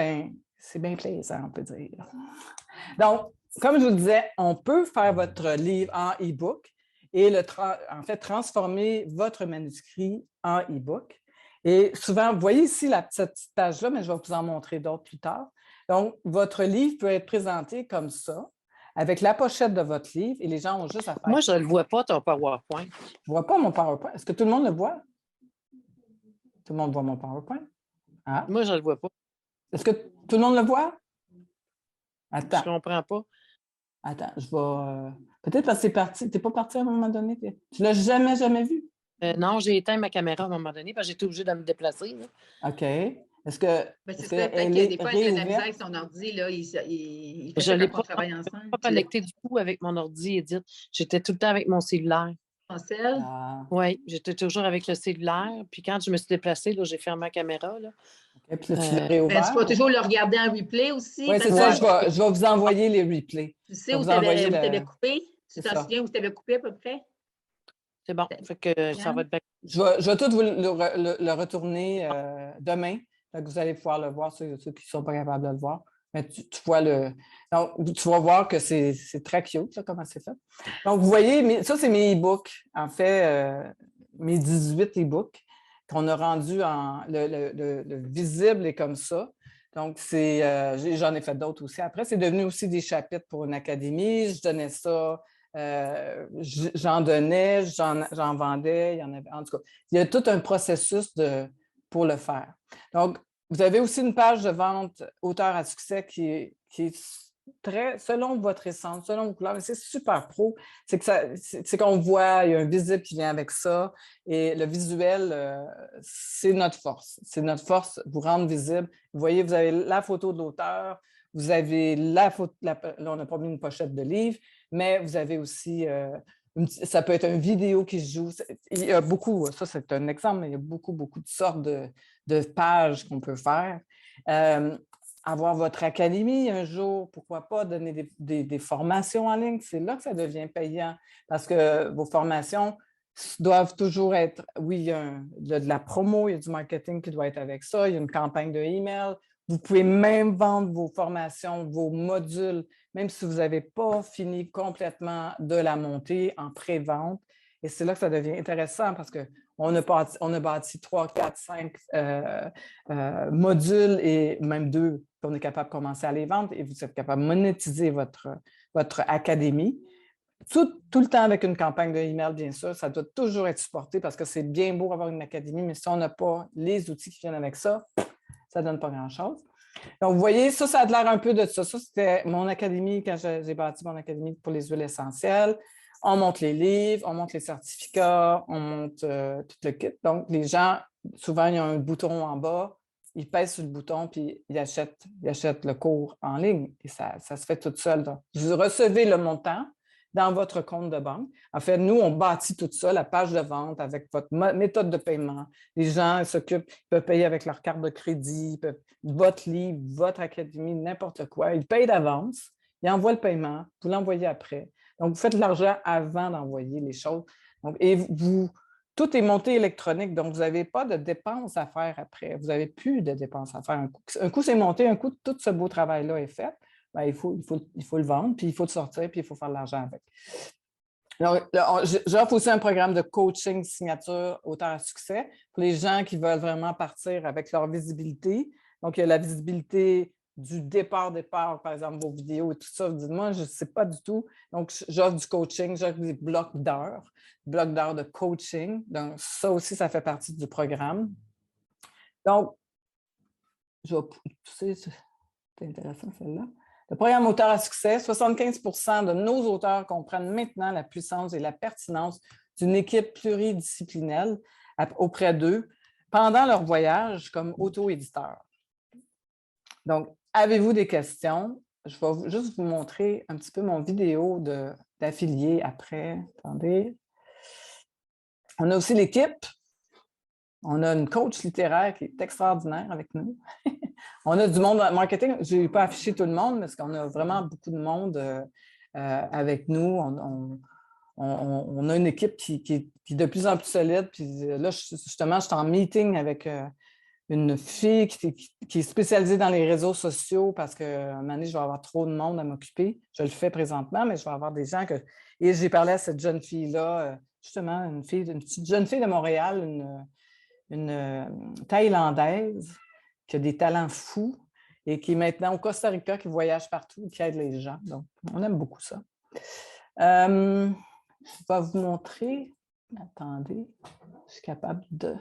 plaisant, on peut dire. Donc, comme je vous disais, on peut faire votre livre en e-book et en fait transformer votre manuscrit en e-book. Et souvent, vous voyez ici cette petite page-là, mais je vais vous en montrer d'autres plus tard. Donc, votre livre peut être présenté comme ça, avec la pochette de votre livre, et les gens ont juste à faire... Moi, je ne le vois pas, ton PowerPoint. Je ne vois pas mon PowerPoint. Est-ce que tout le monde le voit? Tout le monde voit mon PowerPoint? Ah. Moi, je ne le vois pas. Est-ce que tout le monde le voit? Attends. Je ne comprends pas. Attends, je vais... Peut-être parce que c'est parti. Tu n'es pas parti à un moment donné? Tu ne l'as jamais vu? Non, j'ai éteint ma caméra à un moment donné parce que j'étais obligée de me déplacer. Là. OK. Est-ce que... c'est ça, peut-être que des fois, avec la misère avec son ordi, là, il je ne l'ai pas, travaille ensemble. Pas connecté du tout avec mon ordi, Edith. J'étais tout le temps avec mon cellulaire. Ton cell? Oui, j'étais toujours avec le cellulaire. Puis quand je me suis déplacée, là, j'ai fermé ma caméra. Là. Okay, puis là, tu l'as réouvert. Tu vas toujours le regarder en replay aussi. Oui, c'est ça, je vais vous envoyer les replays. Tu sais où tu avais coupé? Tu t'en souviens où tu avais coupé à peu près? C'est bon, fait que ça va être bien. Je vais tout vous le retourner demain. Donc, vous allez pouvoir le voir, ceux qui ne sont pas capables de le voir. Mais tu vois donc, tu vas voir que c'est très cute, là, comment c'est fait. Donc, vous voyez, ça, c'est mes e-books. En fait, mes 18 e-books qu'on a rendus en... Le visible est comme ça. Donc, j'en ai fait d'autres aussi. Après, c'est devenu aussi des chapitres pour une académie. Je donnais ça... j'en donnais, j'en vendais, il y en avait. En tout cas, il y a tout un processus pour le faire. Donc, vous avez aussi une page de vente auteur à succès qui est très, selon votre essence, selon vos couleurs, mais c'est super pro. C'est qu'on voit, il y a un visible qui vient avec ça. Et le visuel, c'est notre force. C'est notre force, vous rendre visible. Vous voyez, vous avez la photo de l'auteur, vous avez la photo, là, on n'a pas mis une pochette de livre, mais vous avez aussi, ça peut être une vidéo qui se joue. Il y a beaucoup, ça c'est un exemple, mais il y a beaucoup de sortes de pages qu'on peut faire. Avoir votre académie un jour, pourquoi pas donner des formations en ligne, c'est là que ça devient payant parce que vos formations doivent toujours être, oui, il y a de la promo, il y a du marketing qui doit être avec ça, il y a une campagne de email. Vous pouvez même vendre vos formations, vos modules, même si vous n'avez pas fini complètement de la monter en pré-vente. Et c'est là que ça devient intéressant parce qu'on a bâti 3, 4, 5 modules et même 2, puis on est capable de commencer à les vendre et vous êtes capable de monétiser votre académie. Tout le temps avec une campagne de email, bien sûr, ça doit toujours être supporté parce que c'est bien beau avoir une académie, mais si on n'a pas les outils qui viennent avec ça, ça ne donne pas grand-chose. Donc, vous voyez, ça a l'air un peu de ça. Ça, c'était mon académie quand j'ai bâti mon académie pour les huiles essentielles. On monte les livres, on monte les certificats, on monte tout le kit. Donc, les gens, souvent, il y a un bouton en bas, ils pèsent sur le bouton puis ils achètent le cours en ligne et ça se fait tout seul. Donc, vous recevez le montant dans votre compte de banque. En fait, nous, on bâtit tout ça, la page de vente avec votre méthode de paiement. Les gens s'occupent, ils peuvent payer avec leur carte de crédit, votre livre, votre académie, n'importe quoi. Ils payent d'avance, ils envoient le paiement, vous l'envoyez après. Donc, vous faites de l'argent avant d'envoyer les choses. Donc, et tout est monté électronique, donc vous n'avez pas de dépenses à faire après. Vous n'avez plus de dépenses à faire. Un coup, c'est monté, un coup, tout ce beau travail-là est fait. Bien, il faut le vendre, puis il faut le sortir, puis il faut faire de l'argent avec. J'offre aussi un programme de coaching signature auteur à succès pour les gens qui veulent vraiment partir avec leur visibilité. Donc, il y a la visibilité du départ, par exemple, vos vidéos et tout ça. Vous dites, moi, je ne sais pas du tout. Donc, j'offre du coaching, j'offre des blocs d'heures de coaching. Donc, ça aussi, ça fait partie du programme. Donc, c'est intéressant celle-là. Le programme Auteur à succès, 75 de nos auteurs comprennent maintenant la puissance et la pertinence d'une équipe pluridisciplinaire auprès d'eux pendant leur voyage comme auto-éditeur. Donc, avez-vous des questions? Je vais juste vous montrer un petit peu mon vidéo d'affilié après. Attendez. On a aussi l'équipe. On a une coach littéraire qui est extraordinaire avec nous. On a du monde en marketing. Je n'ai pas affiché tout le monde, parce qu'on a vraiment beaucoup de monde avec nous. On a une équipe qui est de plus en plus solide. Puis là, justement, je suis en meeting avec une fille qui est spécialisée dans les réseaux sociaux parce qu'à un moment donné, je vais avoir trop de monde à m'occuper. Je le fais présentement, mais je vais avoir des gens que... Et j'ai parlé à cette jeune fille-là, justement, une petite jeune fille de Montréal, une Thaïlandaise qui a des talents fous et qui est maintenant au Costa Rica, qui voyage partout, qui aide les gens. Donc, on aime beaucoup ça. Je vais vous montrer. Attendez, je suis capable de...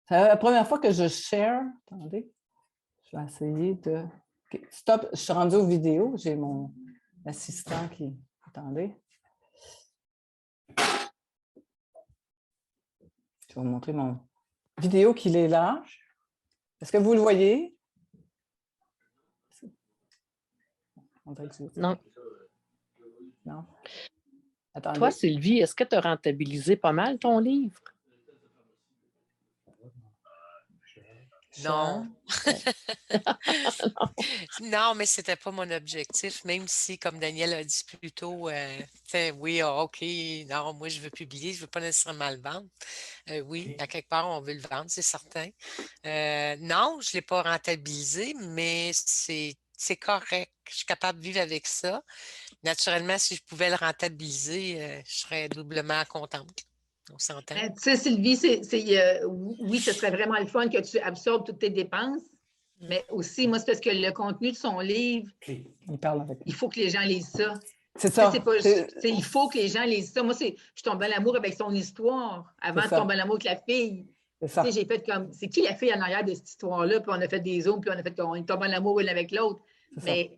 C'est la première fois que je share. Attendez, je vais essayer de... Okay. Stop, je suis rendue aux vidéos. J'ai mon assistant qui... Attendez. Je vais vous montrer mon vidéo qu'il est là. Est-ce que vous le voyez? Non. Non. Attendez. Toi, Sylvie, est-ce que tu as rentabilisé pas mal ton livre? Non. Non, mais ce n'était pas mon objectif, même si, comme Daniel a dit plus tôt, oui, OK, non, moi, je veux publier, je ne veux pas nécessairement le vendre. Oui, à quelque part, on veut le vendre, c'est certain. Non, je ne l'ai pas rentabilisé, mais c'est correct. Je suis capable de vivre avec ça. Naturellement, si je pouvais le rentabiliser, je serais doublement contente. On s'entend. Tu sais, Sylvie, oui, ce serait vraiment le fun que tu absorbes toutes tes dépenses, mais aussi, moi, c'est parce que le contenu de son livre, il faut que les gens lisent ça. C'est ça. Il faut que les gens lisent ça. Moi, je tombe en amour avec son histoire avant de tomber en amour avec la fille. J'ai fait comme, c'est qui la fille en arrière de cette histoire-là? Puis on a fait des zooms, puis on a fait qu'on tombe en amour l'une avec l'autre. Mais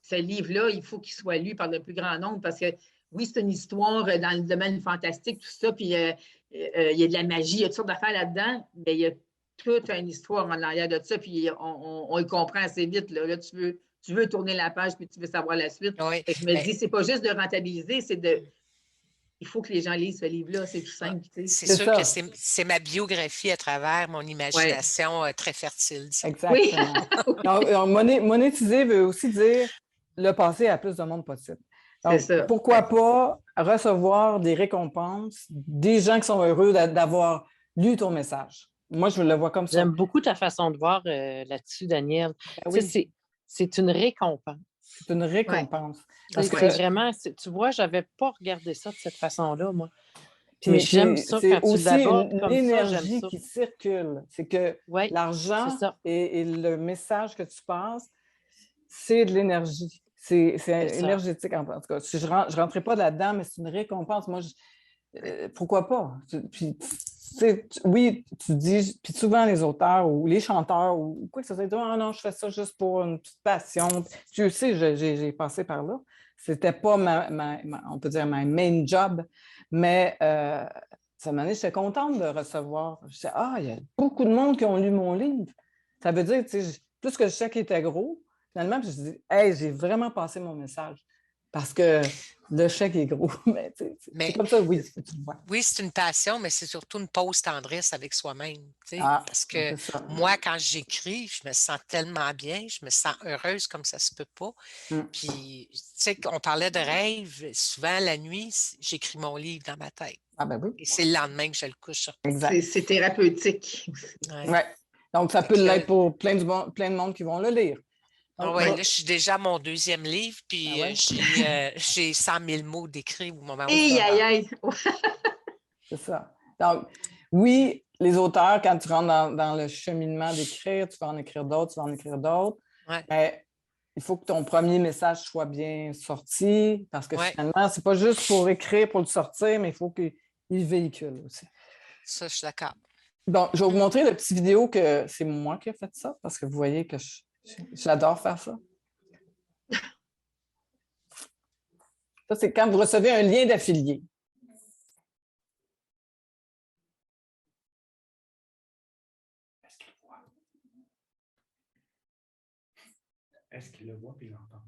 ce livre-là, il faut qu'il soit lu par le plus grand nombre parce que oui, c'est une histoire dans le domaine fantastique, tout ça, puis il y a de la magie, il y a toutes sortes d'affaires là-dedans, mais il y a toute une histoire en arrière de ça, puis on le comprend assez vite. Là, tu veux tourner la page, puis tu veux savoir la suite. Oui, je me dis, c'est pas juste de rentabiliser, il faut que les gens lisent ce livre-là, c'est tout simple. C'est sûr que c'est ma biographie à travers mon imagination très fertile. Exactement. Oui. Donc, monétiser veut aussi dire le passer à plus de monde possible. Donc, pourquoi pas recevoir des récompenses des gens qui sont heureux d'avoir lu ton message? Moi, je le vois comme ça. J'aime beaucoup ta façon de voir là-dessus, Daniel. Oui. C'est une récompense. C'est une récompense. Parce que vraiment, tu vois, je n'avais pas regardé ça de cette façon-là, moi. Mais j'aime ça quand tu l'abordes comme ça. C'est l'énergie qui circule. C'est que l'argent et le message que tu passes, c'est de l'énergie. C'est énergétique, en tout cas. Je ne rentrais pas là-dedans, mais c'est une récompense. Moi, pourquoi pas? Puis, oui, tu dis, puis souvent les auteurs ou les chanteurs ou quoi que ce soit, ils disent « Ah non, je fais ça juste pour une petite passion. » Tu sais, j'ai passé par là. C'était pas on peut dire, ma main job, mais ça m'a dit, j'étais contente de recevoir. Je disais, il y a beaucoup de monde qui ont lu mon livre. Ça veut dire, tu sais, plus que je sais qu'il était gros, finalement, je me dis, hey, j'ai vraiment passé mon message. Parce que le chèque est gros. Mais c'est comme ça, oui, tu le vois. Oui, c'est une passion, mais c'est surtout une pause tendresse avec soi-même. Parce que moi, quand j'écris, je me sens tellement bien, je me sens heureuse comme ça se peut pas. Puis, tu sais, on parlait de rêve. Souvent, la nuit, j'écris mon livre dans ma tête. Ah ben oui. Et c'est le lendemain que je le couche sur. Exact. C'est thérapeutique. Oui. Donc, ça peut l'être pour plein de monde qui vont le lire. Oui, là, je suis déjà à mon deuxième livre, puis j'ai 100 000 mots d'écrits au moment où aïe. C'est ça. Donc, oui, les auteurs, quand tu rentres dans le cheminement d'écrire, tu vas en écrire d'autres, mais il faut que ton premier message soit bien sorti, parce que finalement, c'est pas juste pour écrire, pour le sortir, mais il faut qu'il véhicule aussi. Ça, je suis d'accord. Donc, je vais vous montrer la petite vidéo que c'est moi qui ai fait ça, parce que vous voyez que j'adore faire ça. Ça, c'est quand vous recevez un lien d'affilié. le voir et l'entendre.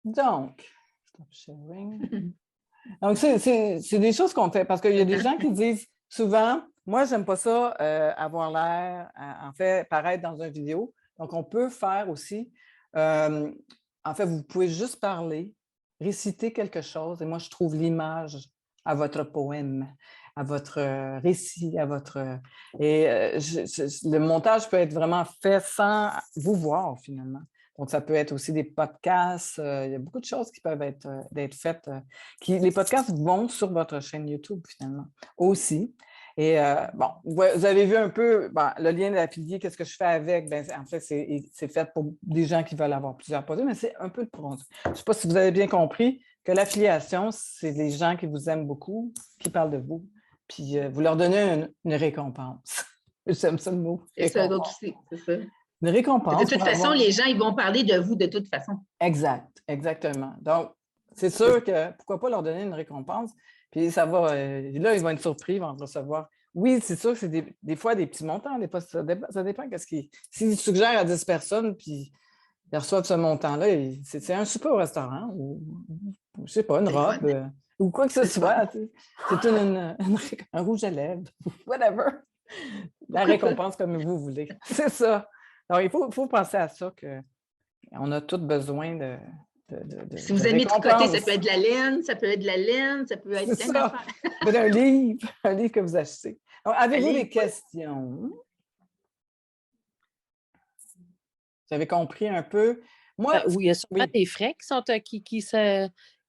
Donc, stop sharing. Donc, c'est des choses qu'on fait parce qu'il y a des gens qui disent souvent, moi, j'aime pas ça, avoir l'air, en fait, paraître dans une vidéo. Donc, on peut faire aussi, en fait, vous pouvez juste parler, réciter quelque chose, et moi, je trouve l'image à votre poème, à votre récit, à votre... le montage peut être vraiment fait sans vous voir, finalement. Donc, ça peut être aussi des podcasts. Il y a beaucoup de choses qui peuvent être faites. Les podcasts vont sur votre chaîne YouTube, finalement, aussi. Et bon, vous avez vu un peu le lien de l'affilié, qu'est-ce que je fais avec? Bien, en fait, c'est fait pour des gens qui veulent avoir plusieurs produits, mais c'est un peu le produit. Je ne sais pas si vous avez bien compris que l'affiliation, c'est des gens qui vous aiment beaucoup, qui parlent de vous, puis vous leur donnez une récompense. J'aime ça le mot. C'est ça, d'autres aussi, c'est ça. Une récompense. De toute façon, les gens, ils vont parler de vous de toute façon. Exact, exactement. Donc, c'est sûr que pourquoi pas leur donner une récompense, puis ça va, là, ils vont être surpris, ils vont recevoir. Oui, c'est sûr que c'est des fois des petits montants, des fois, ça dépend qu'est-ce qu'ils... S'ils suggèrent à 10 personnes, puis ils reçoivent ce montant-là, c'est un souper au restaurant, ou je ne sais pas, une robe, ou quoi que ce soit. C'est un rouge à lèvres, whatever. La récompense comme vous voulez. C'est ça. Alors, il faut penser à ça, qu'on a tous besoin de si vous aimez tricoter, ça peut être de la laine, ça peut être de la laine, ça peut être plein d'affaires. Ça peut être un livre que vous achetez. Avez-vous des questions? Vous avez compris un peu? Moi, oui, il y a sûrement des frais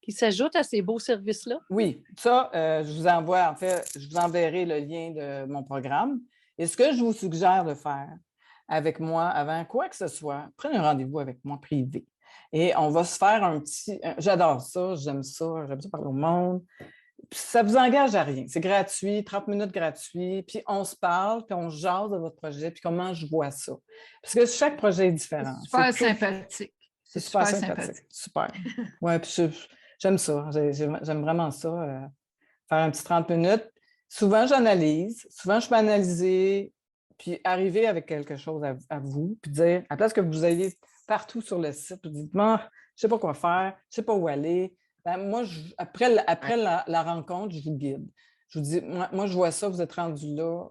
qui s'ajoutent à ces beaux services-là. Oui, ça, je vous envoie, en fait, je vous enverrai le lien de mon programme. Et ce que je vous suggère de faire avec moi avant quoi que ce soit, prenez un rendez-vous avec moi privé. Et on va se faire un petit... J'adore ça, j'aime ça parler au monde. Puis ça ne vous engage à rien. C'est gratuit, 30 minutes gratuit. Puis on se parle, puis on jase de votre projet, puis comment je vois ça. Parce que chaque projet est différent. C'est super sympathique. C'est super sympathique. Super. Oui, puis j'aime ça. J'aime vraiment ça. Faire un petit 30 minutes. Souvent, j'analyse. Souvent, je peux analyser, puis arriver avec quelque chose à vous, puis dire, à la place que vous ayez partout sur le site, vous dites, moi, sais pas quoi faire, je sais pas où aller. Ben, moi, après la rencontre, je vous guide. Je vous dis, moi, je vois ça, vous êtes rendu là.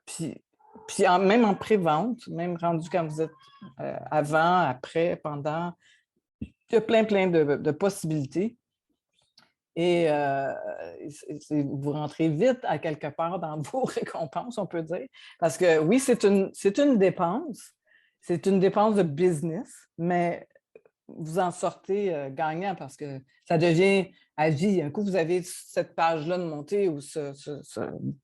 Puis même en pré-vente, même rendu quand vous êtes avant, après, pendant, il y a plein de possibilités. Et vous rentrez vite à quelque part dans vos récompenses, on peut dire. Parce que oui, c'est une dépense. C'est une dépense de business, mais vous en sortez gagnant parce que ça devient à vie. Un coup, vous avez cette page-là de montée ou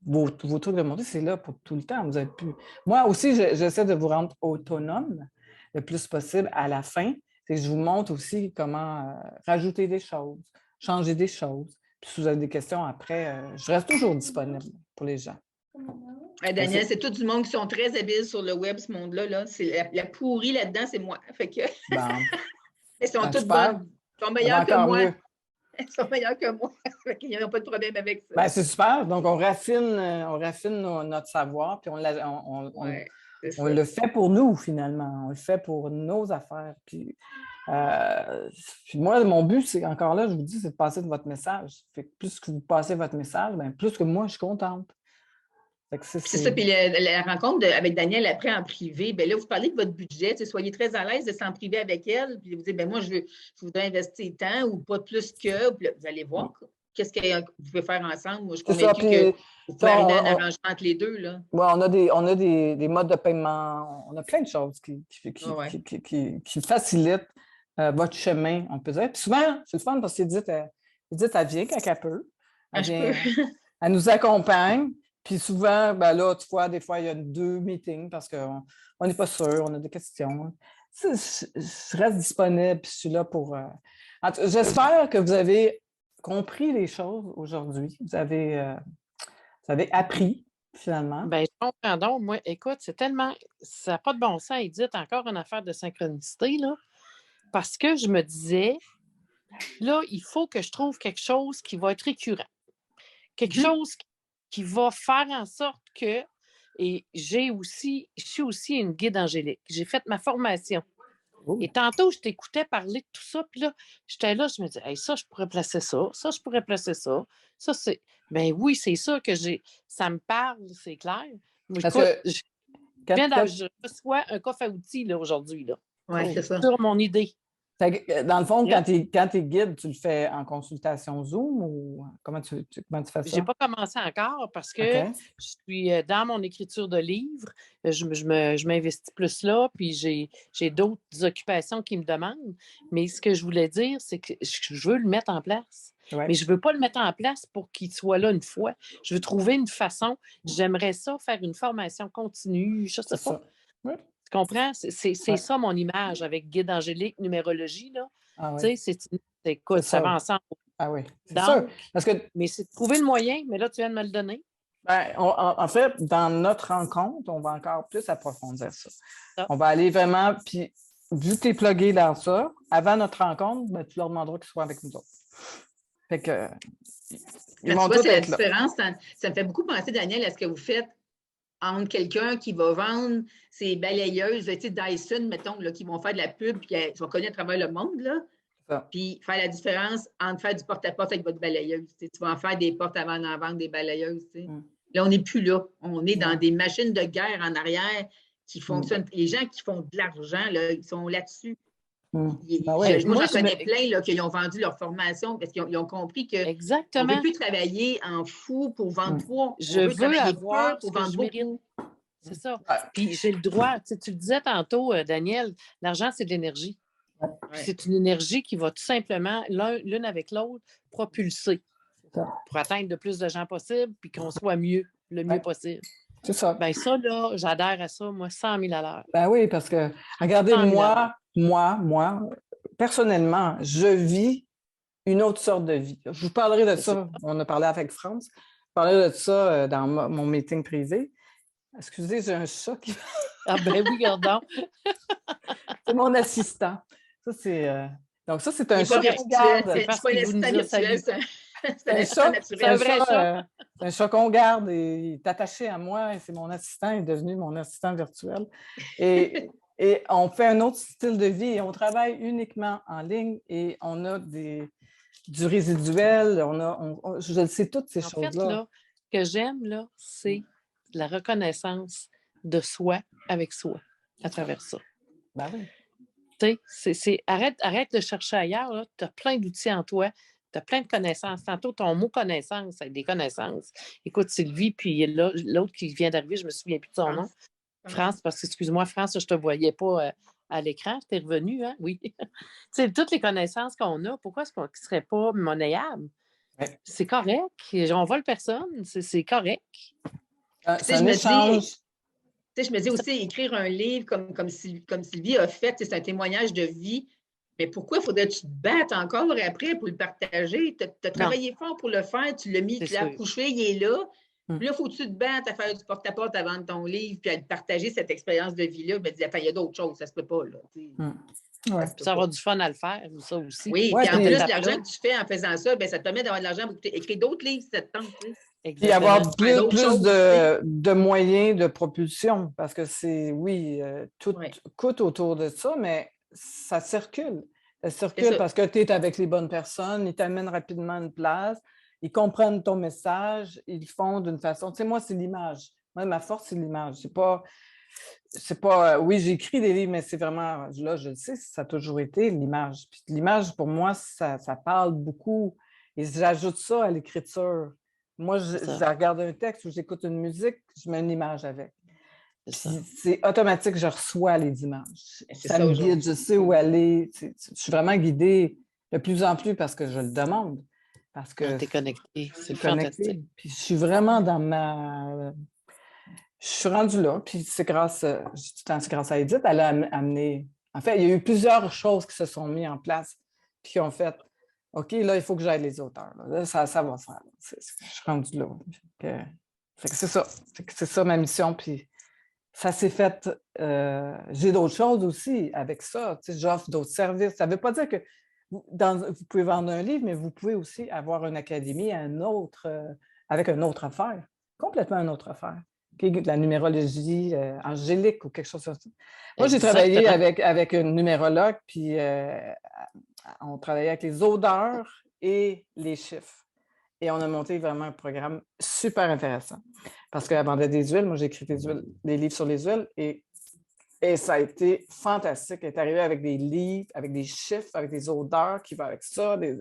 vos trucs de montée, c'est là pour tout le temps. Vous avez pu... Moi aussi, j'essaie de vous rendre autonome le plus possible à la fin. C'est que je vous montre aussi comment rajouter des choses, changer des choses. Puis si vous avez des questions après, je reste toujours disponible pour les gens. Daniel, c'est tout du monde qui sont très habiles sur le web, ce monde-là. Là. C'est la pourrie là-dedans, c'est moi. Fait que... Bon. Ils sont toutes super. bonnes. Ils sont meilleurs que moi. Mieux. Ils sont meilleurs que moi. Il n'y a pas de problème avec ça. Ben, c'est super. Donc, on raffine notre savoir, puis on le fait pour nous, finalement. On le fait pour nos affaires. Puis moi, mon but, c'est encore là, je vous dis, c'est de passer de votre message. Fait que plus que vous passez votre message, bien, plus que moi, je suis contente. C'est ça. Puis la rencontre avec Danielle après en privé, bien là, vous parlez de votre budget. Soyez très à l'aise de s'en priver avec elle. Puis vous dites, bien, moi, je voudrais investir tant ou pas plus que. Puis là, vous allez voir qu'est-ce que vous pouvez faire ensemble. Moi, je suis convaincue que vous pouvez arriver à un arrangement entre les deux. Là. Oui, on a des modes de paiement. On a plein de choses qui facilitent votre chemin, on peut dire. Puis souvent, c'est le fun parce qu'Edith, elle vient quand elle peut. Elle nous accompagne. Puis souvent, ben là, tu vois, des fois, il y a 2 meetings parce qu'on n'est pas sûr, on a des questions. Je reste disponible, puis je suis là pour... J'espère que vous avez compris les choses aujourd'hui. Vous avez appris, finalement. Bien, je comprends donc. Moi, écoute, c'est tellement... Ça n'a pas de bon sens, Edith, encore une affaire de synchronicité, là. Parce que je me disais, là, il faut que je trouve quelque chose qui va être récurrent. Quelque chose qui va faire en sorte que, et je suis aussi une guide angélique. J'ai fait ma formation. Oh. Et tantôt, je t'écoutais parler de tout ça, puis là, j'étais là, je me disais, hey, ça, je pourrais placer ça, ça, je pourrais placer ça. Ça, c'est. Ben oui, c'est ça que j'ai. Ça me parle, c'est clair. Moi, je reçois un coffre à outils là, aujourd'hui. Oui, c'est ça. Sur mon idée. Dans le fond, quand tu es guide, tu le fais en consultation Zoom ou comment tu fais ça? Je n'ai pas commencé encore parce que je suis dans mon écriture de livre. Je m'investis plus là, puis j'ai d'autres occupations qui me demandent. Mais ce que je voulais dire, c'est que je veux le mettre en place. Ouais. Mais je ne veux pas le mettre en place pour qu'il soit là une fois. Je veux trouver une façon. J'aimerais ça faire une formation continue. Je ne sais pas. Ouais. Tu comprends? C'est ça mon image avec guide angélique, numérologie. Là. Ah oui. Écoute, ça va ensemble. Ah oui, c'est sûr. Parce que... Mais c'est de trouver le moyen, mais là, tu viens de me le donner. Ben, en fait, dans notre rencontre, on va encore plus approfondir ça. On va aller vraiment, puis vu que tu es plugué dans ça, avant notre rencontre, ben, tu leur demanderas qu'ils soient avec nous autres. Fait que... Ils vont tous être là. Différence, ça me fait beaucoup penser, Daniel, à ce que vous faites entre quelqu'un qui va vendre ses balayeuses, tu sais, Dyson, mettons, là, qui vont faire de la pub, puis qui sont connus à travers le monde, là. Puis faire la différence entre faire du porte-à-porte avec votre balayeuse. Tu vas en faire des portes avant d'en vendre des balayeuses. Là, on n'est plus là. On est dans des machines de guerre en arrière qui fonctionnent. Les gens qui font de l'argent, là, ils sont là-dessus. Moi, j'en connais plein là, qui ont vendu leur formation parce qu'ils ont compris qu'on ne peut plus travailler en fou pour vendre trop. Je veux avoir pour vendre beaucoup. C'est ça. Puis j'ai le droit. Tu le disais tantôt, Daniel, l'argent, c'est de l'énergie. C'est une énergie qui va tout simplement, l'une avec l'autre, propulser pour atteindre le plus de gens possible puis qu'on soit mieux, le mieux possible. C'est ça. Bien, ça, là, j'adhère à ça, moi, 100 000 à l'heure. Ben oui, parce que, regardez, moi, personnellement, je vis une autre sorte de vie. Je vous parlerai de ça. On a parlé avec France. Je parlerai de ça dans mon meeting privé. Excusez, j'ai un chat qui... Ah ben oui, gardons. C'est mon assistant. Ça, c'est... Donc, ça, c'est un chat qu'on garde. C'est pas l'assistant virtuel, c'est un vrai chat. C'est un chat qu'on garde et il est attaché à moi et c'est mon assistant, il est devenu mon assistant virtuel. Et Et on fait un autre style de vie et on travaille uniquement en ligne et on a du résiduel, je le sais, toutes ces choses-là. En fait, là, ce que j'aime, là, c'est la reconnaissance de soi avec soi à travers ça. Ben oui. Arrête de chercher ailleurs. Tu as plein d'outils en toi. Tu as plein de connaissances. Tantôt, ton mot connaissance, c'est des connaissances. Écoute, Sylvie, puis l'autre qui vient d'arriver, je ne me souviens plus de son nom. France, parce que, excuse-moi, France, je ne te voyais pas à l'écran. Tu es revenu, hein? Oui. Tu sais, toutes les connaissances qu'on a, pourquoi est-ce qu'on ne serait pas monnayables? Ouais. C'est correct. On vole personne. C'est correct. C'est un échange. Je me dis aussi, écrire un livre comme Sylvie a fait, c'est un témoignage de vie. Mais pourquoi faudrait que tu te battes encore après pour le partager? Tu as travaillé fort pour le faire, tu l'as mis, tu l'as couché, il est là. Puis là, il faut que tu te battes à faire du porte-à-porte à vendre ton livre, puis à partager cette expérience de vie-là. Je me dis, il y a d'autres choses, ça se peut pas. Là, ouais. Ça aura du fun à le faire, ça aussi. Oui, puis en plus, l'argent que tu fais en faisant ça, ça te permet d'avoir de l'argent pour écrire d'autres livres si ça te tente. Et avoir plus de moyens de propulsion, parce que tout coûte autour de ça, mais ça circule. Ça circule parce que tu es avec les bonnes personnes, ils t'amènent rapidement à une place, ils comprennent ton message, ils le font d'une façon... Tu sais, moi, c'est l'image. Moi, ma force, c'est l'image. C'est pas... oui, j'écris des livres, mais c'est vraiment... Là, je le sais, ça a toujours été l'image. Puis l'image, pour moi, ça parle beaucoup. Et j'ajoute ça à l'écriture. Moi, je regarde un texte ou j'écoute une musique, je mets une image avec. C'est automatique, je reçois les images. Ça me guide, je sais où aller. Je suis vraiment guidée de plus en plus parce que je le demande. Parce que tu es connectée, c'est fantastique. Puis je suis vraiment dans ma... Je suis rendue là, puis c'est grâce à Edith. Elle a amené... En fait, il y a eu plusieurs choses qui se sont mises en place puis qui ont fait... OK, là, il faut que j'aille les auteurs. Là, ça va se faire. Je suis rendue là. C'est ça. C'est ça ma mission. Puis ça s'est fait. J'ai d'autres choses aussi avec ça. J'offre d'autres services. Ça ne veut pas dire que vous pouvez vendre un livre, mais vous pouvez aussi avoir une académie avec une autre affaire. Complètement une autre affaire. De la numérologie angélique ou quelque chose comme ça. Moi, j'ai travaillé avec une numérologue, puis on travaillait avec les odeurs et les chiffres. Et on a monté vraiment un programme super intéressant. Parce qu'elle vendait des huiles. Moi, j'ai écrit des livres sur les huiles et ça a été fantastique. Elle est arrivée avec des livres, avec des chiffres, avec des odeurs qui vont avec ça. Puis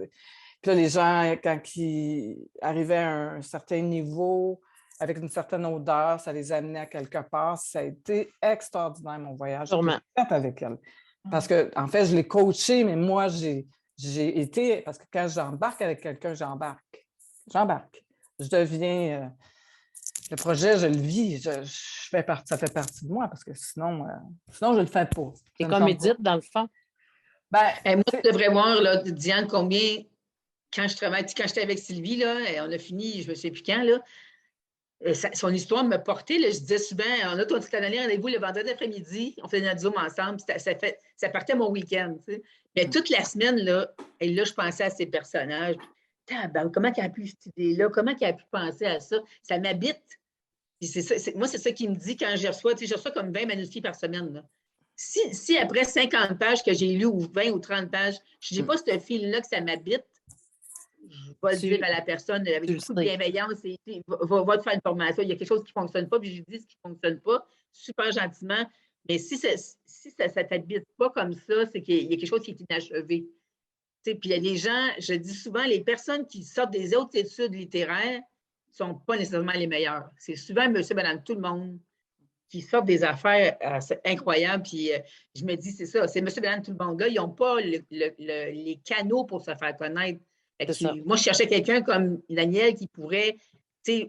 là, les gens, quand ils arrivaient à un certain niveau, avec une certaine odeur, ça les amenait à quelque part. Ça a été extraordinaire, mon voyage. Sûrement. J'ai fait avec elle. Parce que, en fait, je l'ai coachée, mais moi, j'ai été... Parce que quand j'embarque avec quelqu'un, j'embarque. Je deviens... le projet, je le vis. Ça fait partie de moi, parce que sinon je ne le fais pas. C'est comme Edith, dans le fond. Moi, je devrais voir, là, Diane, combien... Quand j'étais avec Sylvie, là, on a fini, je ne me sais plus quand, là, son histoire me portait. Là, je disais souvent, on a ton donné rendez-vous le vendredi après-midi, on faisait notre Zoom ensemble, ça partait mon week-end. Tu sais. Mais toute la semaine, là, je pensais à ces personnages. Comment elle a pu cette idée-là? Comment elle a pu penser à ça? Ça m'habite. Moi, c'est ça qui me dit quand je reçois comme 20 manuscrits par semaine. Là. Si après 50 pages que j'ai lues, ou 20 ou 30 pages, je n'ai pas ce fil-là que ça m'habite, je vais le dire à la personne avec beaucoup de bienveillance et va te faire une formation. Il y a quelque chose qui ne fonctionne pas, puis je lui dis ce qui ne fonctionne pas, super gentiment. Mais si ça ne t'habite pas comme ça, c'est qu'il y a quelque chose qui est inachevé. Puis il y a des gens, je dis souvent, les personnes qui sortent des autres études littéraires ne sont pas nécessairement les meilleures. C'est souvent monsieur, madame, tout le monde qui sortent des affaires incroyables. Puis je me dis, c'est ça, c'est monsieur, madame, tout le monde. Là, ils n'ont pas les canaux pour se faire connaître. Moi, je cherchais quelqu'un comme Daniel qui pourrait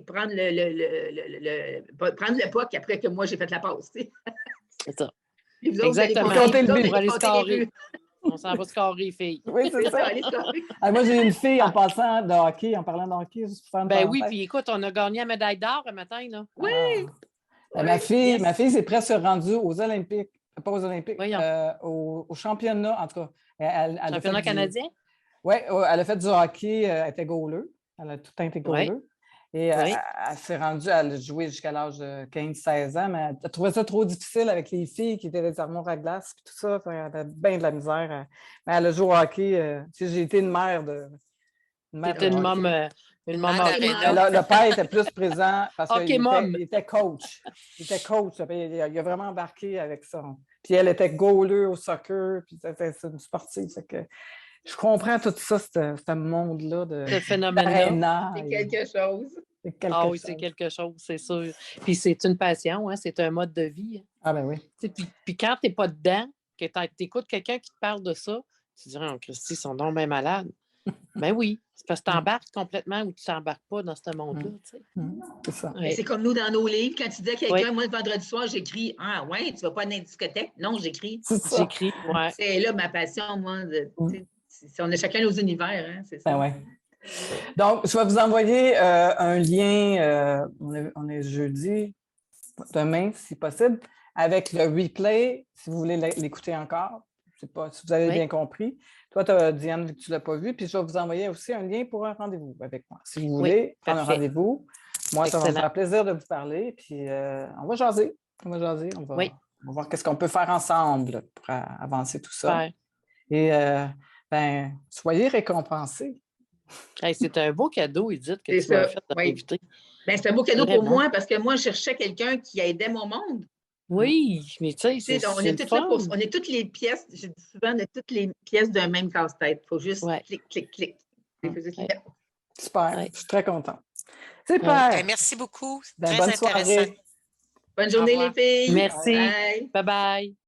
prendre le POC après que moi, j'ai fait la passe. C'est ça. Puis vous exactement. Autres, compter le but pour aller scorer. On s'en va scorer, filles. Oui, c'est ça. Moi, j'ai une fille en parlant de hockey, juste pour faire une oui, puis écoute, on a gagné la médaille d'or le matin, là. Oui! Ma fille s'est presque rendue aux Olympiques. Pas aux Olympiques, au championnat, en tout cas. Championnat canadien? Oui, elle a fait du hockey, elle était goaler. Elle a tout le temps été goaler. Et Oui. elle s'est rendue à jouer jusqu'à l'âge de 15-16 ans, mais elle trouvait ça trop difficile avec les filles qui étaient des armoires à glace et tout ça. Fait elle avait bien de la misère. Mais elle a joué au hockey. Tu sais, j'ai été une mère de C'était une hockey. mom, une Une maman. mère d'aréna. Le père était plus présent parce Hockey qu'il mom. était coach. Il était coach. Il a vraiment embarqué avec ça. Puis elle était goaler au soccer. Puis c'était une sportive. Que je comprends tout ça, ce monde-là Ce phénomène-là. d'aréna. C'est quelque chose. C'est quelque Ah oui, chose. c'est quelque chose, c'est sûr. Puis c'est une passion, hein, c'est un mode de vie. Ah ben oui. Puis quand tu n'es pas dedans, que tu écoutes quelqu'un qui te parle de ça, tu te dis, oh, Christy, ils sont donc bien malades. Ben oui, c'est parce que tu embarques complètement ou tu t'embarques pas dans ce monde-là. Tu sais. C'est ça. Mais c'est comme nous dans nos livres, quand tu dis à quelqu'un, Oui. moi, le vendredi soir, j'écris. Ah ouais, tu vas pas dans une discothèque? Non, j'écris. C'est ça. J'écris, ouais. C'est là ma passion, moi. On a chacun nos univers, hein, c'est ça. Ben ouais. Donc, je vais vous envoyer un lien, on est jeudi, demain, si possible, avec le replay, si vous voulez l'écouter encore. Je ne sais pas si vous avez bien compris. Toi, Diane, vu que tu ne l'as pas vu, puis je vais vous envoyer aussi un lien pour un rendez-vous avec moi. Si vous voulez prendre un rendez-vous, moi, ça va me faire plaisir de vous parler, puis on va jaser. On va voir qu'est-ce qu'on peut faire ensemble pour avancer tout ça. Ouais. Et, soyez récompensés. Hey, c'est un beau cadeau, Edith, que tu m'as fait de m'inviter. Ben, c'est un beau cadeau pour moi parce que moi, je cherchais quelqu'un qui aidait mon monde. Oui, mais tu sais, on est toutes là pour, on est toutes les pièces, je dis souvent, on est toutes les pièces d'un même casse-tête. Il faut juste clic, clic, clic. Super, je suis très contente. Super. Merci beaucoup. Ben, Très bonne intéressant. soirée. Bonne journée, les filles. Merci. Bye bye.